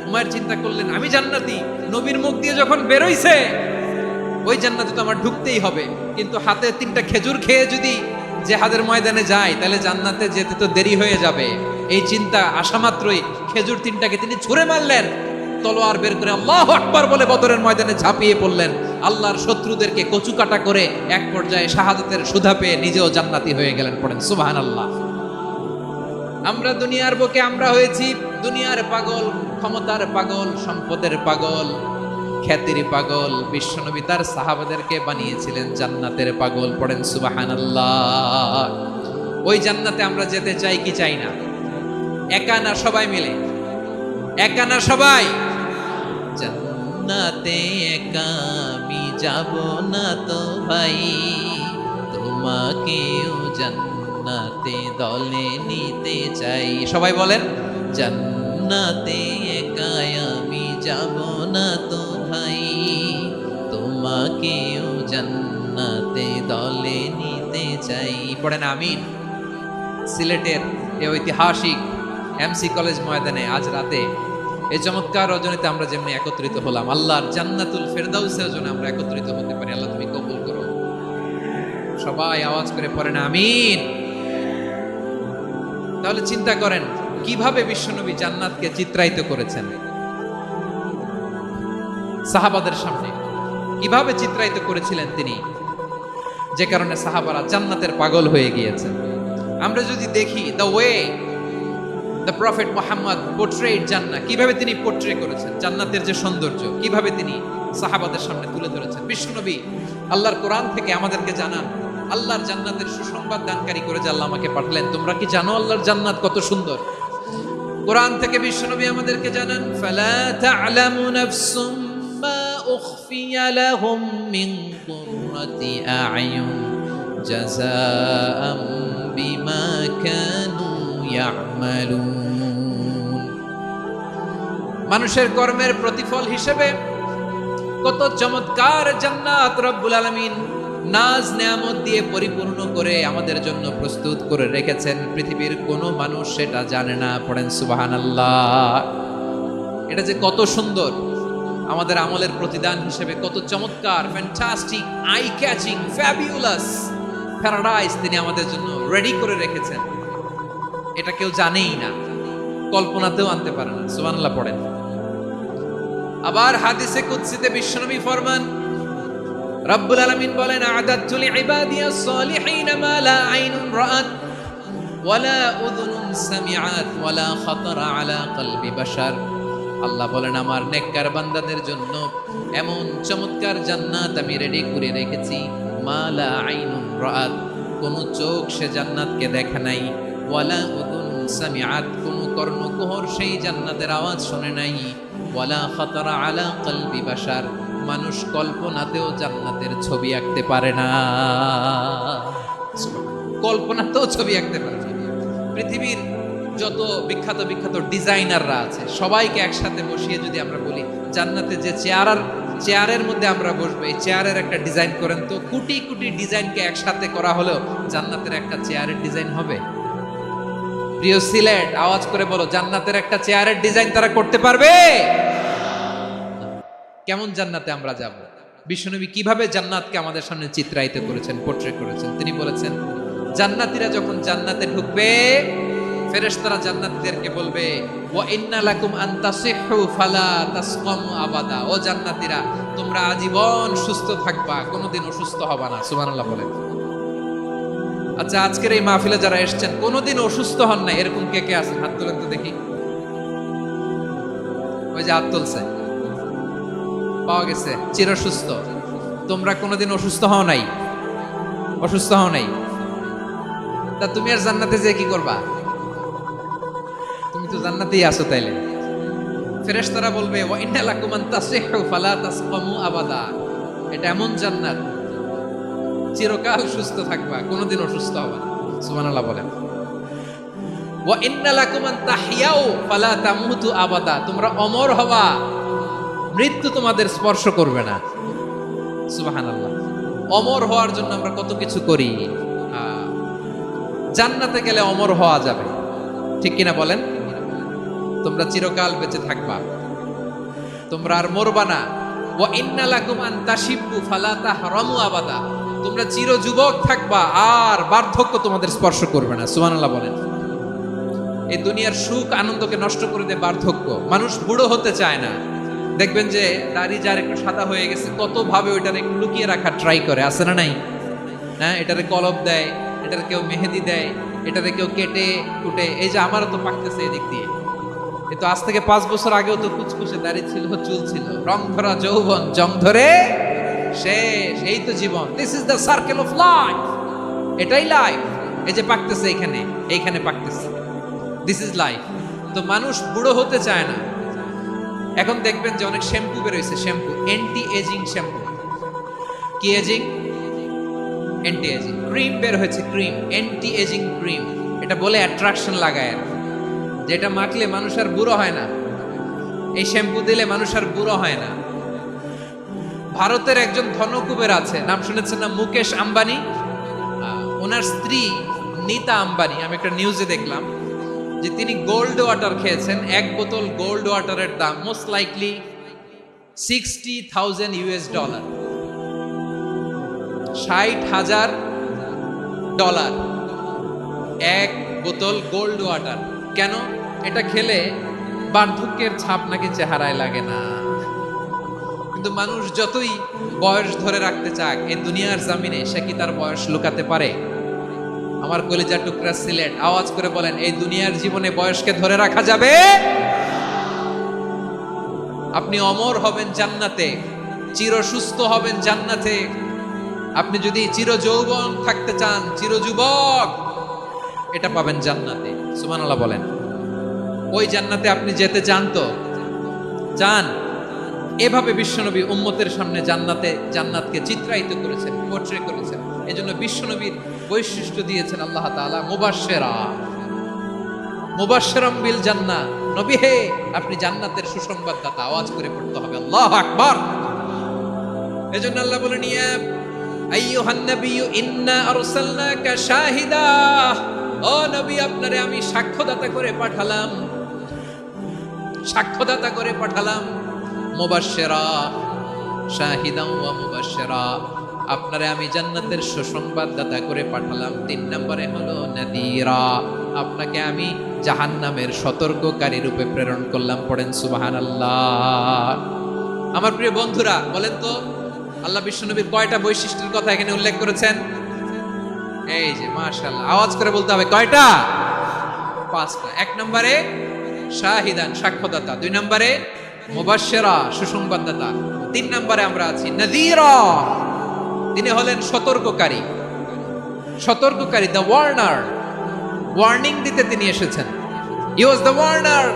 উমাইর চিন্তা করলেন আমি জান্নাতি, নবীর মুখ দিয়ে যখন বেরোইছে ওই জান্নাতে তো আমার ঢুকতেই হবে, কিন্তু হাতে 3টা খেজুর খেয়ে যদি জিহাদের ময়দানে যাই তাহলে জান্নাতে যেতে তো দেরি হয়ে যাবে। এই চিন্তা আসা মাত্রই খেজুর 3টাকে তিনি ছুঁড়ে মারলেন, তলোয়ার বের করে আল্লাহু আকবার বলে বদরের ময়দানে ঝাঁপিয়ে পড়লেন। আল্লাহর শত্রুদেরকে কচুকাটা করে এক পর্যায়ে শাহাদাতের সুধা পেয়ে নিজেও জান্নাতি হয়ে গেলেন। পড়েন সুবহানাল্লাহ। আমরা দুনিয়ার বুকে আমরা হয়েছি দুনিয়ার পাগল, ক্ষমতার পাগল, সম্পদের পাগল, খ্যাতির পাগল। বিশ্বনবী তার সাহাবাদেরকে বানিয়েছিলেন জান্নাতের পাগল। পড়েন সুবহানাল্লাহ। ওই জান্নাতে আমরা যেতে চাই কি চাই না? একা না সবাই মিলে? একা না সবাই? জান্নাতে একা আমি যাব না তো ভাই, তোমাকেও জান্নাতে দলে নিতে চাই। সবাই বলেন জান্নাতে একা আমি যাব না তো ভাই, তোমাকেও জান্নাতে দলে নিতে চাই। পড়েন আমিন। সিলেটের এই ঐতিহাসিক এমসি কলেজ ময়দানে আজ রাতে এই চমৎকার রজনীতে আমরা যেমনি একত্রিত হলাম, আল্লাহর জান্নাতুল ফেরদাউসের জন্য আমরা একত্রিত হতে পারি। আল্লাহ তুমি কবুল করো। সবাই আওয়াজ করে পড়েন আমিন। তাহলে চিন্তা করেন কিভাবে বিশ্বনবী জান্নাতকে চিত্রায়িত করেছেন সাহাবাদের সামনে, কিভাবে চিত্রায়িত করেছিলেন তিনি, যে কারণে সাহাবারা জান্নাতের পাগল হয়ে গিয়েছেন। আমরা যদি দেখি the way the prophet Muhammad portrait জান্নাত, কিভাবে তিনি পোর্ট্রে করেছেন জান্নাতের যে সৌন্দর্য, কিভাবে তিনি সাহাবাদের সামনে তুলে ধরেছেন। বিশ্বনবী আল্লাহর কোরআন থেকে আমাদেরকে জানান আল্লাহর জান্নাতের সুসংবাদ দানকারী করে যে আল্লাহ আমাকে পাঠালেন। তোমরা কি জানো আল্লাহর জান্নাত কত সুন্দর? কোরআন থেকে বিশ্বনবী আমাদেরকে জানান ফালা তা'লামু নাফসুম মা উখফিয়া লাহুম মিন কুররাতি আ'য়ুন জাযাআম বিমা কানু ইয়া'মালুন। মানুষের কর্মের প্রতিফল হিসেবে কত চমৎকার জান্নাত রব্বুল আলামিন নাজ নেয়ামত দিয়ে পরিপূর্ণ করে আমাদের জন্য প্রস্তুত করে রেখেছেন। পৃথিবীর কোনো মানুষ সেটা জানে না। পড়েন সুবহানাল্লাহ। এটা যে কত সুন্দর, আমাদের আমলের প্রতিদান হিসেবে কত চমৎকার, fantastic, eye catching, fabulous paradise তিনি আমাদের জন্য রেডি করে রেখেছেন। এটা কেউ জানেই না, কল্পনাতেও আনতে পারে না। সুবহানাল্লাহ পড়েন। আবার হাদিসে কুদসিতে বিশ্বনবী ফরমান, রব্বুল আলামিন বলেন আ'দাতু লিইবাদিয়াস সালিহিন মা লা আইনুন রাআত ওয়ালা উযুনুন সামিআত ওয়ালা খাতারা আলা কলবি বাশার। আল্লাহ বলেন আমার নেককার বান্দাদের জন্য এমন চমৎকার জান্নাত আমি রেডি করে রেখেছি, মা লা আইনুন রাআত, কোন চোখ সে জান্নাতকে দেখে নাই, ওয়ালা উযুনুন সামিআত, কোন কর্ণকুহর সেই জান্নাতের আওয়াজ শুনে নাই, ওয়ালা খাতারা আলা কলবি বাশার, মানুষ কল্পনাতেও জান্নাতের ছবি আঁকতে পারে না। কল্পনাতেও ছবি আঁকতে পারে না। পৃথিবীর যত বিখ্যাত বিখ্যাত ডিজাইনাররা আছে সবাইকে একসাথে বসিয়ে যদি আমরা বলি জান্নাতে যে চেয়ারের মধ্যে আমরা বসবো, এই চেয়ারের একটা ডিজাইন করেন তো, কোটি কোটি ডিজাইনকে একসাথে করা হলেও জান্নাতের একটা চেয়ারের ডিজাইন হবে? প্রিয় সিলেট, আওয়াজ করে বলো, জান্নাতের একটা চেয়ারের ডিজাইন তারা করতে পারবে? কেমন জান্নাতে আমরা যাব? বিশ্বনবী কিভাবে জান্নাতকে আমাদের সামনে চিত্রায়িত করেছেন, পোর্ট্রে করেছেন। তিনি বলেছেন জান্নাতীরা যখন জান্নাতে ঢুকবে ফেরেশতারা জান্নাতীদেরকে বলবে ওয়া ইন্না লাকুম আন তাসিহু ফালা তাসকামু আবাদা, ও জান্নাতীরা তোমরা আজীবন সুস্থ থাকবা, কোনোদিন অসুস্থ হবা না। সুবহানাল্লাহ বলেন। আচ্ছা, আজকের এই মাহফিলে যারা এসেছেন কোনোদিন অসুস্থ হন না এরকম কে কে আছেন? হাত তোলেন তো দেখি। ওই যে হাত তুলছে, পাওয়া গেছে, চির সুস্থ। তোমরা কোনোদিন অসুস্থ হও নাই? অসুস্থ হও নাই? তা তুমি আর জান্নাতে যে কি করবা? তুমি তো জান্নাতেই আছো। তাইলে ফেরেশতারা বলবে ওয়া ইন্না লাকুম আন তাসিহু ফালা তাসকামু আবাদা, এটা এমন জান্নাত চিরকাল সুস্থ থাকবা, কোনোদিন অসুস্থ হবে না। সুবহানাল্লাহ বলেন। ওয়া ইন্না লাকুম আন তাহইয়াউ ফালা তামুতু আবাদা, তোমরা অমর হবা, মৃত্যু তোমাদের স্পর্শ করবে না। সুবহানাল্লাহ। অমর হওয়ার জন্য আমরা কত কিছু করি। জান্নাতে গেলে অমর হওয়া যাবে, ঠিক কিনা বলেন? তোমরা চিরকাল বেঁচে থাকবা, তোমরা আর মরবা না। ওয়া ইন্না লাকুম আন তাশিব্বু ফালা তাহরামু আবাদা, তোমরা চির যুবক থাকবা, আর বার্ধক্য তোমাদের স্পর্শ করবে না। সুবহানাল্লাহ বলেন। এই দুনিয়ার সুখ আনন্দকে নষ্ট করে দেয় বার্ধক্য। মানুষ বুড়ো হতে চায় না। দেখবেন যে দাড়ি যার একটু সাদা হয়ে গেছে, কত ভাবে ওইটারে একটু লুকিয়ে রাখার ট্রাই করে, আছে না নাই? হ্যাঁ, এটারে কলপ দেয়, এটারে কেউ মেহেদি দেয়, এটারে কেউ কেটে কুটে। এই যে আমারও তো পাকতেছে এদিক দিয়ে, এ তো আজ থেকে 5 বছর আগেও তো কুচকুচে দাড়ি ছিল, চুল ছিল, রং ধরা যৌবন, জং ধরে শেষ। এই তো জীবন। This is the circle of life. এটাই লাইফ। এই যে পাকতেছে এখানে, এইখানে পাকতেছে, দিস ইজ লাইফ। তো মানুষ বুড়ো হতে চায় না। এখন দেখবেন যে অনেক শ্যাম্পু বেরোইছে, শ্যাম্পু অ্যান্টি এজিং শ্যাম্পু। কি এজিং? Anti ageing. ক্রিম বের হয়েছে, ক্রিম, অ্যান্টি এজিং ক্রিম। এটা বলে অ্যাট্রাকশন লাগায়, যেটা মাখলে মানুষ আর বুড়ো হয় না। এই শ্যাম্পু দিলে মানুষ আর বুড়ো হয় না। ভারতের একজন ধনকুবের আছে, নাম শুনেছেন না? মুকেশ আম্বানি। ওনার স্ত্রী নীতা আম্বানি, আমি একটা নিউজে দেখলাম যে তিনি গোল্ড ওয়াটার খেয়েছেন। 1 বোতল গোল্ড ওয়াটারের দাম মোস্ট লাইকলি $60,000 $60,000 1 বোতল গোল্ড ওয়াটার। কেন? এটা খেলে বার্ধক্যের ছাপ নাকি চেহারায় লাগে না। কিন্তু মানুষ যতই বয়স ধরে রাখতে চাক, এই দুনিয়ার জামিনে সে কি তার বয়স লুকাতে পারে? আমার কলিজা টুকরা সিলেট, আওয়াজ করে বলেন, এই দুনিয়ার জীবনে বয়সকে ধরে রাখা যাবে? আপনি অমর হবেন জান্নাতে, চির সুস্থ হবেন জান্নাতে। আপনি যদি চির যৌবন থাকতে চান, চির যুবক, এটা পাবেন জান্নাতে। সুবহানাল্লাহ বলেন। ওই জান্নাতে আপনি যেতে চান তো? চান? এভাবে বিশ্বনবী উম্মতের সামনে জান্নাতকে চিত্রায়িত করেছেন, পোর্ট্রে করেছেন। এজন্য বিশ্বনবীর বৈশিষ্ট্য দিয়েছেন আল্লাহ তাআলা মুবাশশিরাম বিল জান্নাহ। নবী হে, আপনি জান্নাতের সুসংবাদদাতা। আওয়াজ করে পড়তে হবে আল্লাহু আকবার। এজন্য আল্লাহ বলেন, ইয়া আইয়ুহান নাবিয়্যু ইন্না আরসালনাকা শাহিদা, ও নবী, আপনারে আমি সাক্ষ্যদাতা করে পাঠালাম, সাক্ষ্যদাতা করে পাঠালাম। মুবাশশিরা, শাহিদান ওয়া মুবাশশিরা, আপনারে আমি জান্নাতের সুসংবাদদাতা করে পাঠালাম। 3 নম্বরে হলো নাদিরা, আপনাকে আমি জাহান্নামের সতর্ককারী রূপে প্রেরণ করলাম। পড়েন সুবহানাল্লাহ। আমার প্রিয় বন্ধুরা, বলেন তো আল্লাহ বিশ্বনবীর কয়টা বৈশিষ্ট্যের কথা এখানে উল্লেখ করেছেন? এই যে মাশাআল্লাহ, আওয়াজ করে বলতে হবে, কয়টা? 5টা। 1 নম্বরে শাহিদান, সাক্ষ্যদাতা। 2 নম্বরে মুবাশশিরা, সুসংবাদদাতা। 3 নম্বরে আমরা আছি নাযীরা, তিনি হলেন সতর্ককারী। সতর্ককারী, দ্য ওয়ার্নার, ওয়ার্নিং দিতে তিনি এসেছেন। হি ওয়াজ দ্য ওয়ার্নার,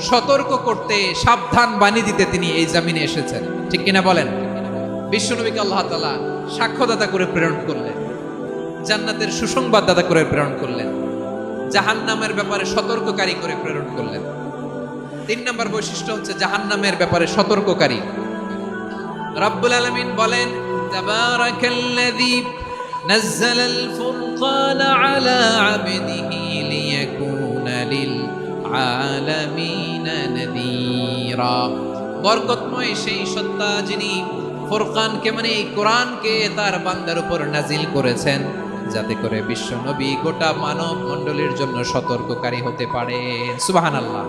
সতর্ক করতে, সাবধান বাণী দিতে তিনি এই জমিনে এসেছেন। ঠিক কিনা বলেন? বিশ্বনবীকে আল্লাহ তাআলা সাক্ষ্যদাতা করে প্রেরণ করলেন, জান্নাতের সুসংবাদদাতা করে প্রেরণ করলেন, জাহান্নামের ব্যাপারে সতর্ককারী করে প্রেরণ করলেন। 3 নম্বর বৈশিষ্ট্য হচ্ছে জাহান্নামের ব্যাপারে সতর্ককারী। রব্বুল আলামিন বলেন, তাবারাকাল্লাযী নাযালাল ফুরকানা আলা আবদিহি লিয়াকুনা লিল আলামিনা নাযীরা। বরকতময় সেই সত্তা যিনি ফুরকানকে, মানে এই কোরআনকে তার বান্দার উপর নাজিল করেছেন, যাতে করে বিশ্ব নবী গোটা মানব মণ্ডলীর জন্য সতর্ককারী হতে পারেন। সুবহানাল্লাহ।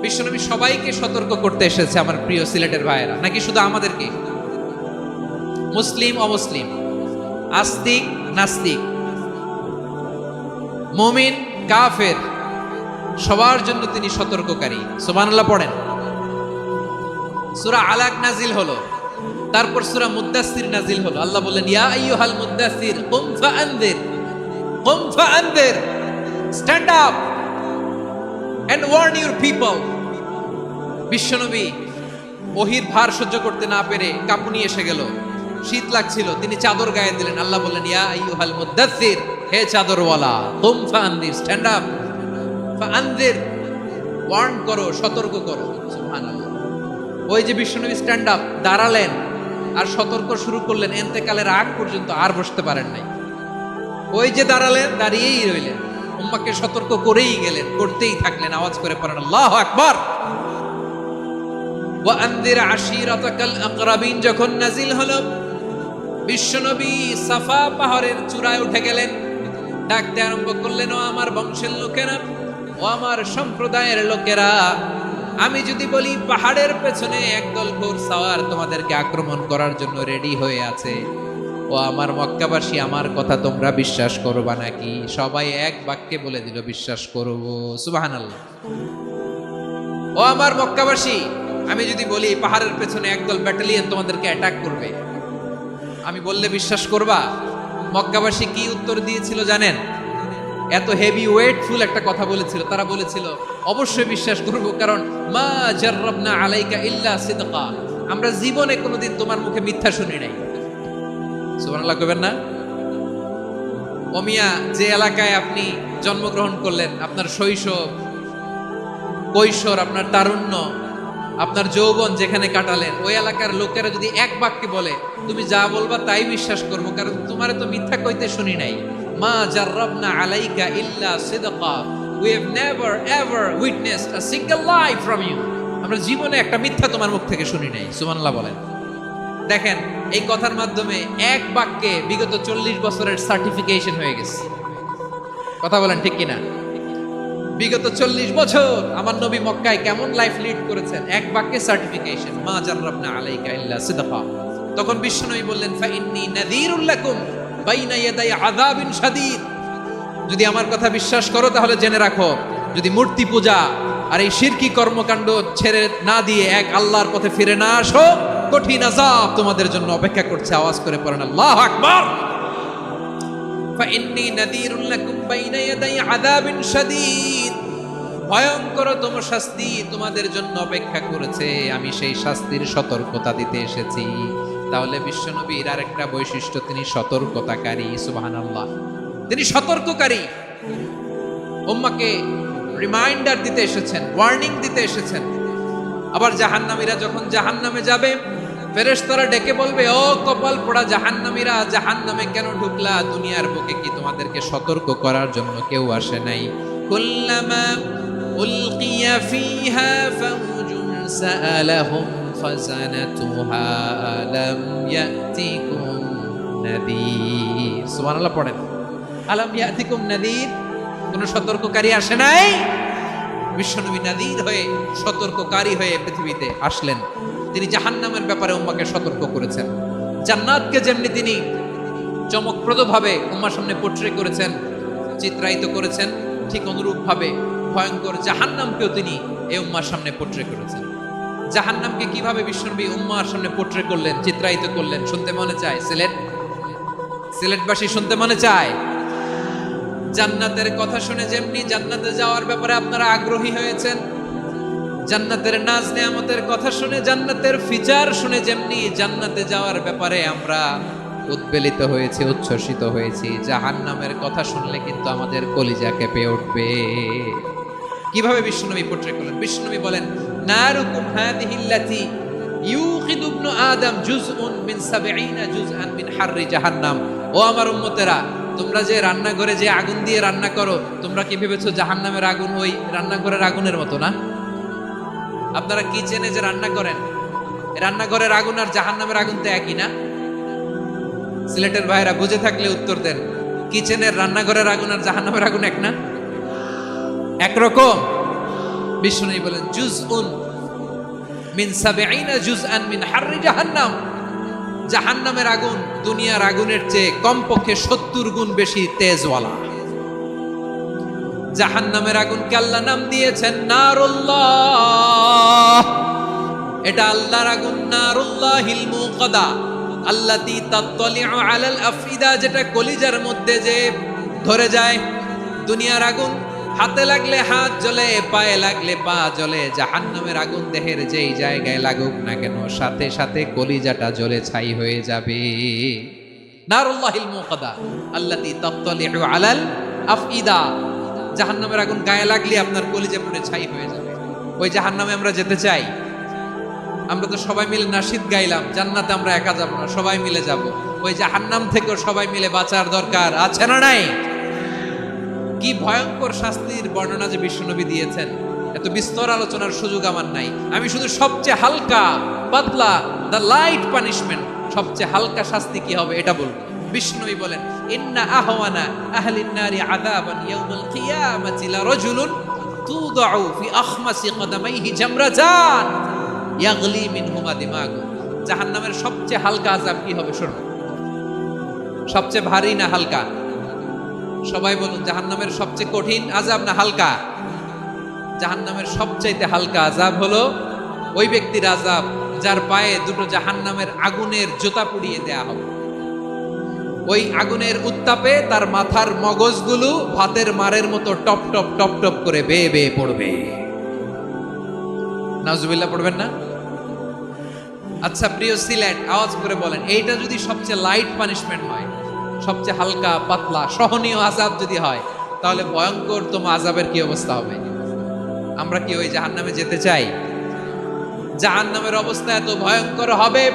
বিশ্বনবী সবাইকে সতর্ক করতে এসেছে, আমার প্রিয় সিলেটের ভাইয়েরা, নাকি শুধু আমাদেরকে? মুসলিম অমুসলিম, আস্তিক নাস্তিক, মুমিন কাফের, সবার জন্য তিনি সতর্ককারী। সুবহানাল্লাহ পড়েন। সূরা আলাক নাজিল হলো, তারপর সূরা মুদ্দাসসির নাজিল হলো। আল্লাহ বলেন, ইয়া আইয়ুহাল মুদ্দাসসির কুম ফাআনদির, কুম ফাআনদির, stand up and warn your people. বিশ্বনবী ওহীর ভার সহ্য করতে না পেরে কাঁপুনি এসে গেল। শীত লাগছিল, তিনি চাদর গায়ে দিলেন। আল্লাহ বললেন, ইয়া আইয়ুহাল মুদ্দাসসির, হে চাদরওয়ালা, কুম ফাআনদির, স্ট্যান্ড আপ, ফাআনদির, ওয়ার্ন করো, সতর্ক করো। সুবহানাল্লাহ। ওই যে বিশ্বনবী স্ট্যান্ড আপ, দাঁড়ালেন আর সতর্ক শুরু করলেন, ইন্তেকালের আগ পর্যন্ত আর বসতে পারেন নাই। ওই যে দাঁড়ালেন, দাঁড়িয়েই রইলেন, উম্মাহকে সতর্ক করেই গেলেন, করতেই থাকলেন। আওয়াজ করে পড়েন আল্লাহু আকবার। ওয়া আনদির আশিরাতাকাল আকরাবিন যখন নাজিল হলো, বিশ্বনবী সাফা পাহাড়ের চূড়ায় উঠে গেলেন, ডাকতে আরম্ভ করলেন, ও আমার বংশের লোকেরা, ও আমার সম্প্রদায়ের লোকেরা, আমি যদি বলি পাহাড়ের পেছনে একদল ঘোড়সাওয়ার তোমাদেরকে আক্রমণ করার জন্য রেডি হয়ে আছে, ও আমার মক্কাবাসী, আমার কথা তোমরা বিশ্বাস করবা নাকি? সবাই এক বাক্যে বলে দিল, বিশ্বাস করব। সুবহানাল্লাহ। ও আমার মক্কাবাসী, আমি যদি বলি পাহাড়ের পেছনে একদল ব্যাটালিয়ন তোমাদেরকে অ্যাটাক করবে, আমি বললে বিশ্বাস করবা? মক্কাবাসী কি উত্তর দিয়েছিল জানেন? এত হেভি ওয়েটফুল একটা কথা বলেছিল। তারা বলেছিল, অবশ্যই বিশ্বাস করব, কারণ মা জাররাবনা আলাইকা ইল্লা সিদকা, আমরা জীবনে কোনোদিন তোমার মুখে মিথ্যা শুনি নাই। সুবহানাল্লাহ কইবেন না? ওমিয়া, যে এলাকায় আপনি জন্মগ্রহণ করলেন, আপনার শৈশব, কৈশোর, আপনার তারুণ্য, আপনার যৌবন যেখানে কাটালেন, ওই এলাকার লোকেরা যদি এক বাক্যে বলে তুমি যা বলবা তাই বিশ্বাস করব, কারণ তোমারে তো মিথ্যা কইতে শুনি নাই। মা জাররাবনা আলাইকা ইল্লা সিদকা, we have never ever witnessed a single lie from you, আমরা জীবনে একটা মিথ্যা তোমার মুখ থেকে শুনি নাই। সুবহানাল্লাহ বলেন। দেখেন, এই কথার মাধ্যমে এক বাক্যে বিগত 40 বছরের সার্টিফিকেশন হয়ে গেছে। কথা বলেন ঠিক কিনা? বিগত 40 বছর আমার নবী মক্কায় কেমন লাইফ লিড করেছেন, এক বাক্যে সার্টিফিকেশন, মা জাররাবনা আলাইকা ইল্লা সিদকা। তখন বিশ্বনবী বললেন, ফা ইন্নী নাযীরুল লাকুম বাইনা ইয়াদাই আযাবিন শাদীদ, যদি আমার কথা বিশ্বাস করো তাহলে জেনে রাখো, যদি মূর্তি পূজা আর এই শিরকি কর্মকাণ্ড ছেড়ে না দিয়ে এক আল্লাহর পথে ফিরে না আসো, কঠিন আযাব তোমাদের জন্য অপেক্ষা করছে। আওয়াজ করে পড়েন আল্লাহু আকবার। ফাইন্নী নাযীরুল লাকুম বাইনা ইয়াদাই আযাবিন শাদীদ, ভয়ঙ্করতম শাস্তি তোমাদের জন্য অপেক্ষা করেছে, আমি সেই শাস্তির সতর্কতা দিতে এসেছি। তাহলে বিশ্বনবীর আরেকটা বৈশিষ্ট্য, তিনি সতর্কতাকারী। সুবহানাল্লাহ, তিনি সতর্ককারী। উম্মাহকে রিমাইন্ডার দিতে এসেছেন, ওয়ার্নিং দিতে এসেছেন। আবার জাহান্নামীরা যখন জাহান্নামে যাবে, ফেরেশতারা ডেকে বলবে, ও কপাল পোড়া জাহান্নামীরা, জাহান্নামে কেন ঢুকলা? দুনিয়ার বুকে কি তোমাদেরকে সতর্ক করার জন্য কেউ আসে নাই? কুল্লামা উলকিয়া ফিহা ফাউজুন সাআলাহুম খাযানাতুহা আলাম ইয়াতিকুম নাযীর। সুবহানাল্লাহ পড়েন, আলাম ইয়াতিকুম নাযীর, কোন সতর্ককারী আসে নাই? বিশ্বনবী নাযীর হয়ে, সতর্ককারী হয়ে পৃথিবীতে আসলেন। তিনি জাহান্নামের ব্যাপারে উম্মাহকে সতর্ক করেছেন। জান্নাতকে যেমনি তিনি চমকপ্রদভাবে উম্মার সামনে পোট্রে করেছেন, চিত্রায়িত করেছেন, ঠিক অনুরূপভাবে ভয়ঙ্কর জাহান্নামকেও তিনি এই উম্মার সামনে পোট্রে করেছেন। জাহান্নামকে কিভাবে বিশ্বনবী উম্মার সামনে পোট্রে করলেন, চিত্রায়িত করলেন, শুনতে মনে চায়? সিলেটবাসী শুনতে মনে চায়? জান্নাতের কথা শুনে যেমনি জান্নাতে যাওয়ার ব্যাপারে আপনারা আগ্রহী হয়েছেন, জান্নাতের নাজ নেয়ামতের কথা শুনে, জান্নাতের ফিচার শুনে যেমনি জান্নাতে যাওয়ার ব্যাপারে আমরা উদ্বেলিত হয়েছি, উচ্ছ্বসিত হয়েছি, জাহান্নামের কথা শুনলে কিন্তু আমাদের কলিজা কেঁপে উঠবে। কিভাবে বিশ্বনবী পোট্রে করলেন? বিশ্বনবী বলেন, নারুকুম হাদিহিল্লাতি ইউকিদু ইবনু আদম জুজউন মিন 70 জুজআন মিন হাররি জাহান্নাম। ও আমার উম্মতেরা, তোমরা যে রান্নাঘরে যে আগুন দিয়ে রান্না করো, তোমরা কি ভেবেছো জাহান্নামের আগুন ওই রান্নাঘরের আগুনের মতো না? আপনারা কিচেনে যে রান্না করেন, রান্নাঘরের আগুন আর জাহান্নামের আগুন তো একই না? সিলেটের ভাইরা বুঝে থাকলে উত্তর দেন, কিচেনের রান্নাঘরের আগুন আর জাহান্নামের আগুন এক না? একরকম? বিশ্বনবী বলেন, জুজউন মিন 70 জুজআন মিন হাররি জাহান্নাম, জাহান্নামের আগুন দুনিয়ার আগুনের চেয়ে কমপক্ষে 70 গুণ বেশি তেজওয়ালা। জাহান্নামের আগুনকে আল্লাহ নাম দিয়েছেন নারুল্লাহ। এটা আল্লাহর আগুন, নারুল্লাহিল মুকাদা আল্লাতী তাত্তালিউ আলাল আফইদা, যেটা কলিজার মধ্যে যে ধরে যায়। দুনিয়ার আগুন হাতে লাগলে হাত জ্বলে, পায়ে লাগলে পা জ্বলে। জাহান্নামের আগুন দেহের যেই জায়গায় লাগুক না কেন, সাথে সাথে কলিজাটা জ্বলে ছাই হয়ে যাবে। নারুল্লাহিল মুকাদা আল্লাতী তাত্তালিউ আলাল আফইদা। জাহান্নামের আগুন গায়ে লাগলে আপনার কলিজা পুড়ে ছাই হয়ে যাবে। ওই জাহান্নামে আমরা যেতে চাই? আমরা তো সবাই মিলে নাশিদ গাইলাম, জান্নাতে আমরা একা যাব না, সবাই মিলে যাব। ওই জাহান্নাম থেকেও সবাই মিলে বাঁচার দরকার আছে না নাই? কি ভয়ঙ্কর শাস্তির বর্ণনা যে বিশ্বনবী দিয়েছেন, এত বিস্তর আলোচনার সুযোগ আমার নাই। আমি শুধু সবচেয়ে হালকা পাতলা, দ্য লাইট পানিশমেন্ট, সবচেয়ে হালকা শাস্তি কি হবে এটা বলবো। বিশ্বনবী বলেন, ইন্না আহওয়ানা আহলিন নারি আযাবান ইয়াউমাল কিয়ামাতি লারাজুলুন তুদাউ ফি আখমাসি কদামাইহি জামরাতান ইয়াগলি মিনহুমা দিমাগু। জাহান্নামের সবচেয়ে হালকা আযাব কি হবে শুনুন। সবচেয়ে ভারী না হালকা? সবাই বলুন, জাহান্নামের সবচেয়ে কঠিন আযাব না হালকা? জাহান্নামের সবচাইতে হালকা আযাব হলো ওই ব্যক্তির আযাব যার পায়ে দুটো জাহান্নামের আগুনের জুতা পুড়িয়ে দেয়া হবে। ওই আগুনের উত্তাপে তার মাথার মগজগুলো ভাতের মারের মতো টপ টপ টপ টপ করে বেয়ে বেয়ে পড়বে। নাউজুবিল্লাহ পড়বেন না? আচ্ছা প্রিয় সিলেট, আওয়াজ করে বলেন, এইটা যদি সবচেয়ে লাইট পানিশমেন্ট হয়, সবচেয়ে হালকা পাতলা সহনীয় আযাব যদি হয়, তাহলে ভয়ঙ্কর তোমার আযাবের কি অবস্থা হবে? আমরা কি ওই জাহান্নামে যেতে চাই? জাহান্নামের অবস্থা এত ভয়ঙ্কর হবে,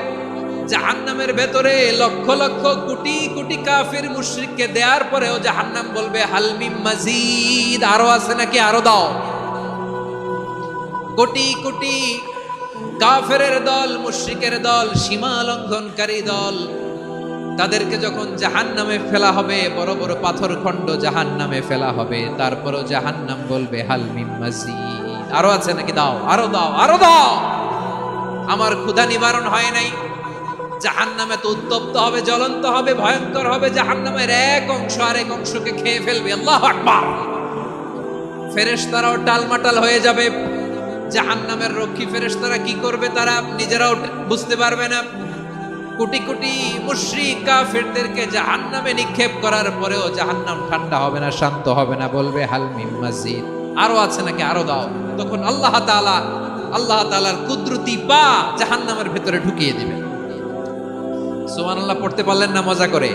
জাহান্নামের ভেতরে লক্ষ লক্ষ কোটি কোটি কাফির মুশরিককে দেওয়ার পরেও জাহান্নাম বলবে হাল মিন মাজিদ, আরো আছে নাকি, আরো দাও। কোটি কোটি কাফেরের দল, মুশরিকের দল, সীমা লঙ্ঘনকারী দল, তাদেরকে যখন জাহান্নামে ফেলা হবে, বড় বড় পাথর খণ্ড জাহান্নামে ফেলা হবে, তারপরও জাহান্নাম বলবে হাল মিন মাজিদ, আরো আছে নাকি, দাও, আরো দাও, আরো দাও। আমার ক্ষুধা নিবারণ হয় নাই। জাহান্নামে তো উত্তপ্ত হবে, জ্বলন্ত হবে, ভয়ঙ্কর হবে। জাহান্নামের এক অংশ আরেক অংশকে খেয়ে ফেলবে। আল্লাহু আকবার। ফেরেশতারাও টালমাটাল হয়ে যাবে। জাহান্নামের রক্ষী ফেরেশতারা কি করবে তারা নিজেরাও বুঝতে পারবে না। কোটি কোটি মুশরিক কাফেরদেরকে জাহান্নামে নিক্ষেপ করার পরেও জাহান্নাম ঠান্ডা হবে না, শান্ত হবে না, বলবে হাল মিন মাজিদ, আরো আছে নাকি, আরো দাও। তখন আল্লাহ তাআলার কুদরতি পা জাহান্নামের ভেতরে ঢুকিয়ে দিবেন। সুবহানাল্লাহ পড়তে পারলেন না মজা করে?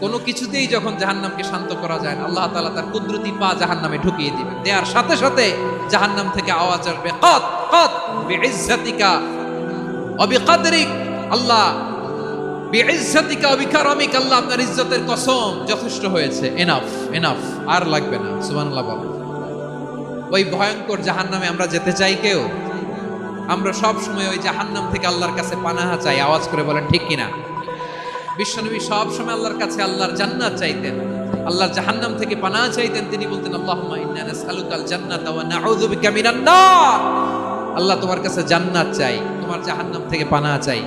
কোনো কিছুতেই যখন জাহান্নামকে শান্ত করা যায় না, আল্লাহ তাআলা তার কুদরতি পা জাহান্নামে ঢুকিয়ে দিবেন। দেওয়ার সাথে সাথে জাহান্নাম থেকে আওয়াজ আসবে, কত কত বিইজ্জাতিকা ওয়া বিকদরিক, আল্লাহ বিইজ্জাতিকা ওয়া বিকারামিক, আল্লাহ আপনার ইজ্জতের কসম, যথেষ্ট হয়েছে, এনাফ এনাফ, আর লাগবে না। সুবহানাল্লাহ বলেন। ওই ভয়ঙ্কর জাহান্নামে আমরা যেতে চাই কেউ? আমরা সব সময় ওই জাহান্নাম থেকে আল্লাহর কাছে পানাহা চাই। আওয়াজ করে বলেন ঠিক কিনা? বিশ্বনবী সব সময় আল্লাহর কাছে আল্লাহর জান্নাত চাইতেন, আল্লাহর জাহান্নাম থেকে পানাহা চাইতেন। তিনি বলতেন, আল্লাহুম্মা ইন্না নাসআলুকাল জান্নাতা ওয়া নাউযু বিকা মিনান নার। আল্লাহ তোমার কাছে জান্নাত চাই, তোমার জাহান্নাম থেকে পানাহা চাই।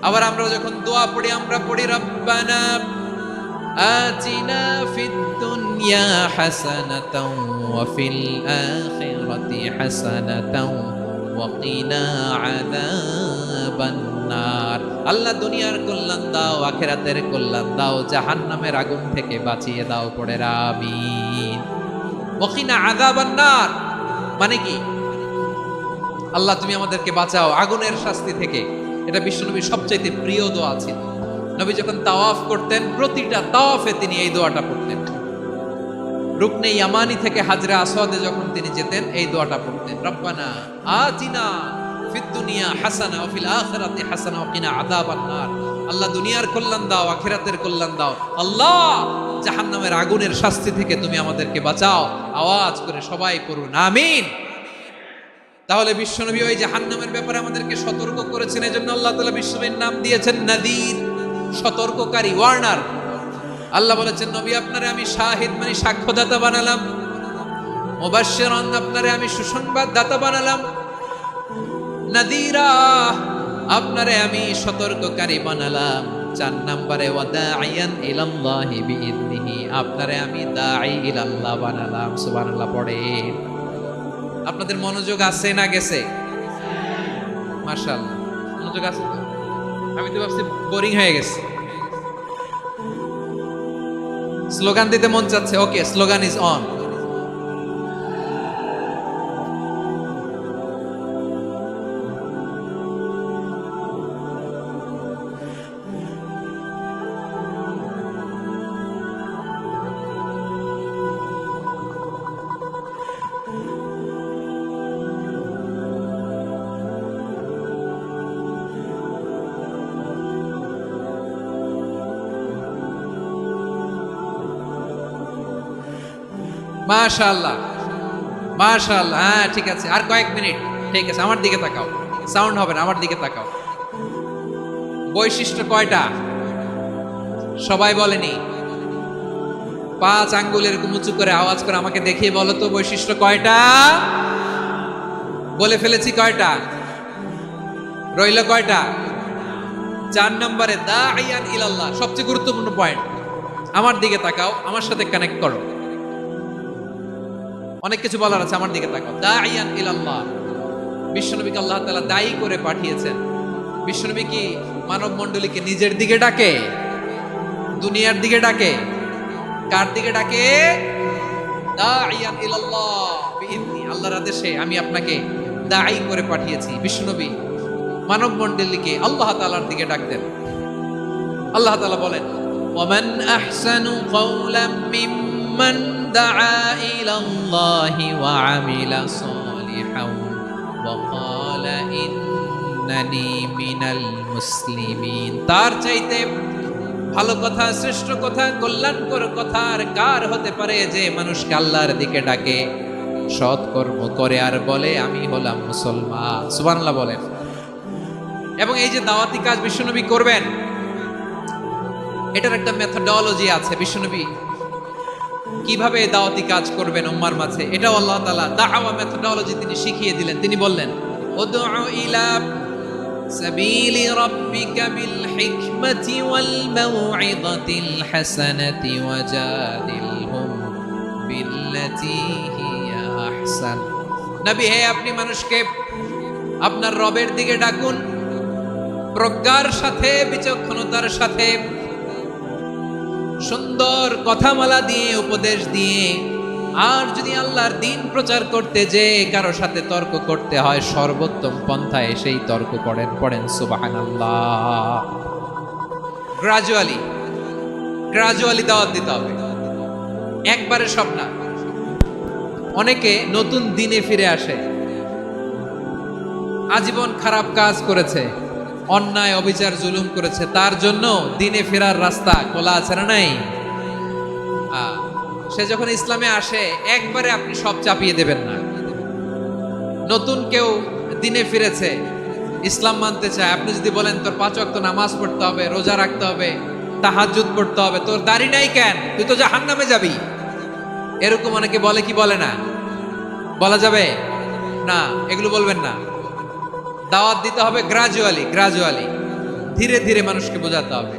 আবার আমরা যখন দোয়া পড়ি, আমরা পড়ি রব্বানা আতিনা ফিদ দুনিয়া হাসানাতাও ওয়া ফিল আখিরাতি হাসানাতাও ওয়া কিনা আযাবান নার। আল্লাহ দুনিয়ার কল্যাণ দাও, আখিরাতের কল্যাণ দাও, জাহান্নামের আগুন থেকে বাঁচিয়ে দাও, পড়ে আমিন। ওয়া কিনা আযাবান নার মানে কি? আল্লাহ তুমি আমাদেরকে বাঁচাও আগুনের শাস্তি থেকে। এটা বিশ্বনবীর সবচাইতে প্রিয় দোয়া ছিল। নবী যখন তাওয়াফ করতেন, প্রতিটা তাওয়াফে তিনি এই দোয়াটা পড়তেন। রুকনে ইয়ামানি থেকে হাজরা আসওয়াদে যখন তিনি যেতেন, এই দোয়াটা পড়তেন, রব্বানা আতিনা ফিদ দুনিয়া হাসানা ওয়া ফিল আখিরাতি হাসানা ওয়া কিনা আযাবান নার। আল্লাহ দুনিয়ার কল্যাণ দাও, আখিরাতের কল্যাণ দাও। আল্লাহ জাহান্নামের আগুনের শাস্তি থেকে তুমি আমাদেরকে বাঁচাও। আওয়াজ করে সবাই পড়ুন আমিন। তাহলে বিশ্বনবী ওই জাহান্নামের ব্যাপারে আমাদেরকে সতর্ক করেছেন। এজন্য আল্লাহ তাআলা বিশ্বনবীর নাম দিয়েছেন নাদির, সতর্ককারী, ওয়ার্নার। আল্লাহ বলেছেন, নবী আপনারে আমি শাহিদ মানে সাক্ষ্যদাতা বানালাম, মুবাশশিরান আপনারে আমি সুসংবাদ দাতা বানালাম, নাদিরা আপনারে আমি সতর্ককারী বানালাম। 4 নম্বরে ওয়াদাইয়ান ইলাল্লাহি বিইذনিহি, আপনারে আমি দাঈ ইলাল্লাহ বানালাম। সুবহানাল্লাহ পড়েন। আপনাদের মনোযোগ আছে না গেছে? মাশাআল্লাহ মনোযোগ আছে তো? আমি তো ভাবছি বোরিং হয়ে গেছে। স্লোগান দিতে মন চাচ্ছে, ওকে, স্লোগান ইজ অন। মাশাআল্লাহ, মাশাআল্লাহ। হ্যাঁ, ঠিক আছে, আর কয়েক মিনিট। ঠিক আছে, আমার দিকে তাকাও, সাউন্ড হবে না, আমার দিকে তাকাও। বৈশিষ্ট্য কয়টা সবাই বলেনি? 5 আঙ্গুল এরকম উঁচু করে আওয়াজ করে আমাকে দেখিয়ে বলো তো, বৈশিষ্ট্য কয়টা? বলে ফেলেছি কয়টা? রইল কয়টা? 4 নম্বরে দাঈয়ান ইলাল্লাহ, সবচেয়ে গুরুত্বপূর্ণ পয়েন্ট। আমার দিকে তাকাও, আমার সাথে কানেক্ট করো। অনেক কিছু বলার আছে, আমার দিকে তাকাও। দাঈয়ান ইলাল্লাহ, বিশ্বনবীকে আল্লাহ তাআলা দায়ী করে পাঠিয়েছেন। বিশ্বনবী কি মানব মণ্ডলীকে নিজের দিকে ডাকে? দুনিয়ার দিকে ডাকে? কার দিকে ডাকে? দাঈয়ান ইলাল্লাহ বিইذনি, আল্লাহর আদেশে আমি আপনাকে দায়ী করে পাঠিয়েছি। বিশ্বনবী মানব মণ্ডলীকে আল্লাহ তাআলার দিকে ডাকতেন। আল্লাহ তাআলা বলেন, ওয়ামান আহসানু কাওলাম মিম্মান দাআ ইলাল্লাহি ওয়া আমিলা সালিহান ওয়া ক্বালা ইন্নানি মিনাল মুসলিমিন। তার চাইতে ভালো কথা, শ্রেষ্ঠ কথা, কল্যাণকর কথা আর কার হতে পারে যে মানুষকে আল্লাহর দিকে ডাকে, সৎ কর্ম করে আর বলে আমি হলাম মুসলমান। সুবহানাল্লাহ বলেন। এবং এই যে দাওয়াতি কাজ বিশ্বনবী করবেন, এটার একটা মেথডোলজি আছে। বিশ্বনবী কিভাবে দাওয়াতি কাজ করবেন উম্মার মাঝে, এটাও আল্লাহ তাআলা দাওয়া মেথডোলজি তিনি শিখিয়ে দিলেন। তিনি বললেন, উদউ ইলা সাবিলি রাব্বিকা বিল হিকমাতি ওয়াল মাউইযাতিল হাসানাতি ওয়াজাদিলহুম বিল্লাতী হিয়া আহসান। নবী হে, আপনি মানুষকে আপনার রবের দিকে ডাকুন প্রজ্ঞার সাথে, বিচক্ষণতার সাথে, সুন্দর কথামালা দিয়ে, উপদেশ দিয়ে। আর যদি আল্লাহর দ্বীন প্রচার করতে যে কারো সাথে তর্ক করতে হয়, সর্বোত্তম পন্থায় সেই তর্ক করেন। পড়েন সুবহানাল্লাহ। গ্রাজুয়ালি দাওয়াত দিতে হবে, একবারে সব না। অনেকে নতুন দিনে ফিরে আসে, আজীবন খারাপ কাজ করেছে, অন্যায় অবিচার জুলুম করেছে, তার জন্য দিনে ফেরার রাস্তা খোলা আছে না নাই? সে যখন ইসলামে আসে একবারে আপনি সব চাপিয়ে দেবেন না। নতুন কেউ দিনে ফিরেছে, ইসলাম মানতে চায়, আপনি যদি বলেন তোর 5 ওয়াক্ত নামাজ পড়তে হবে, রোজা রাখতে হবে, তাহাজ্জুদ পড়তে হবে, তোর দাড়ি নাই কেন, তুই তো জাহান্নামে যাবি, এরকম অনেকে বলে কি বলে না? বলা যাবে না, এগুলো বলবেন না। দাওয়াত দিতে হবে গ্রাজুয়ালি, ধীরে ধীরে মানুষকে বোঝাতে হবে।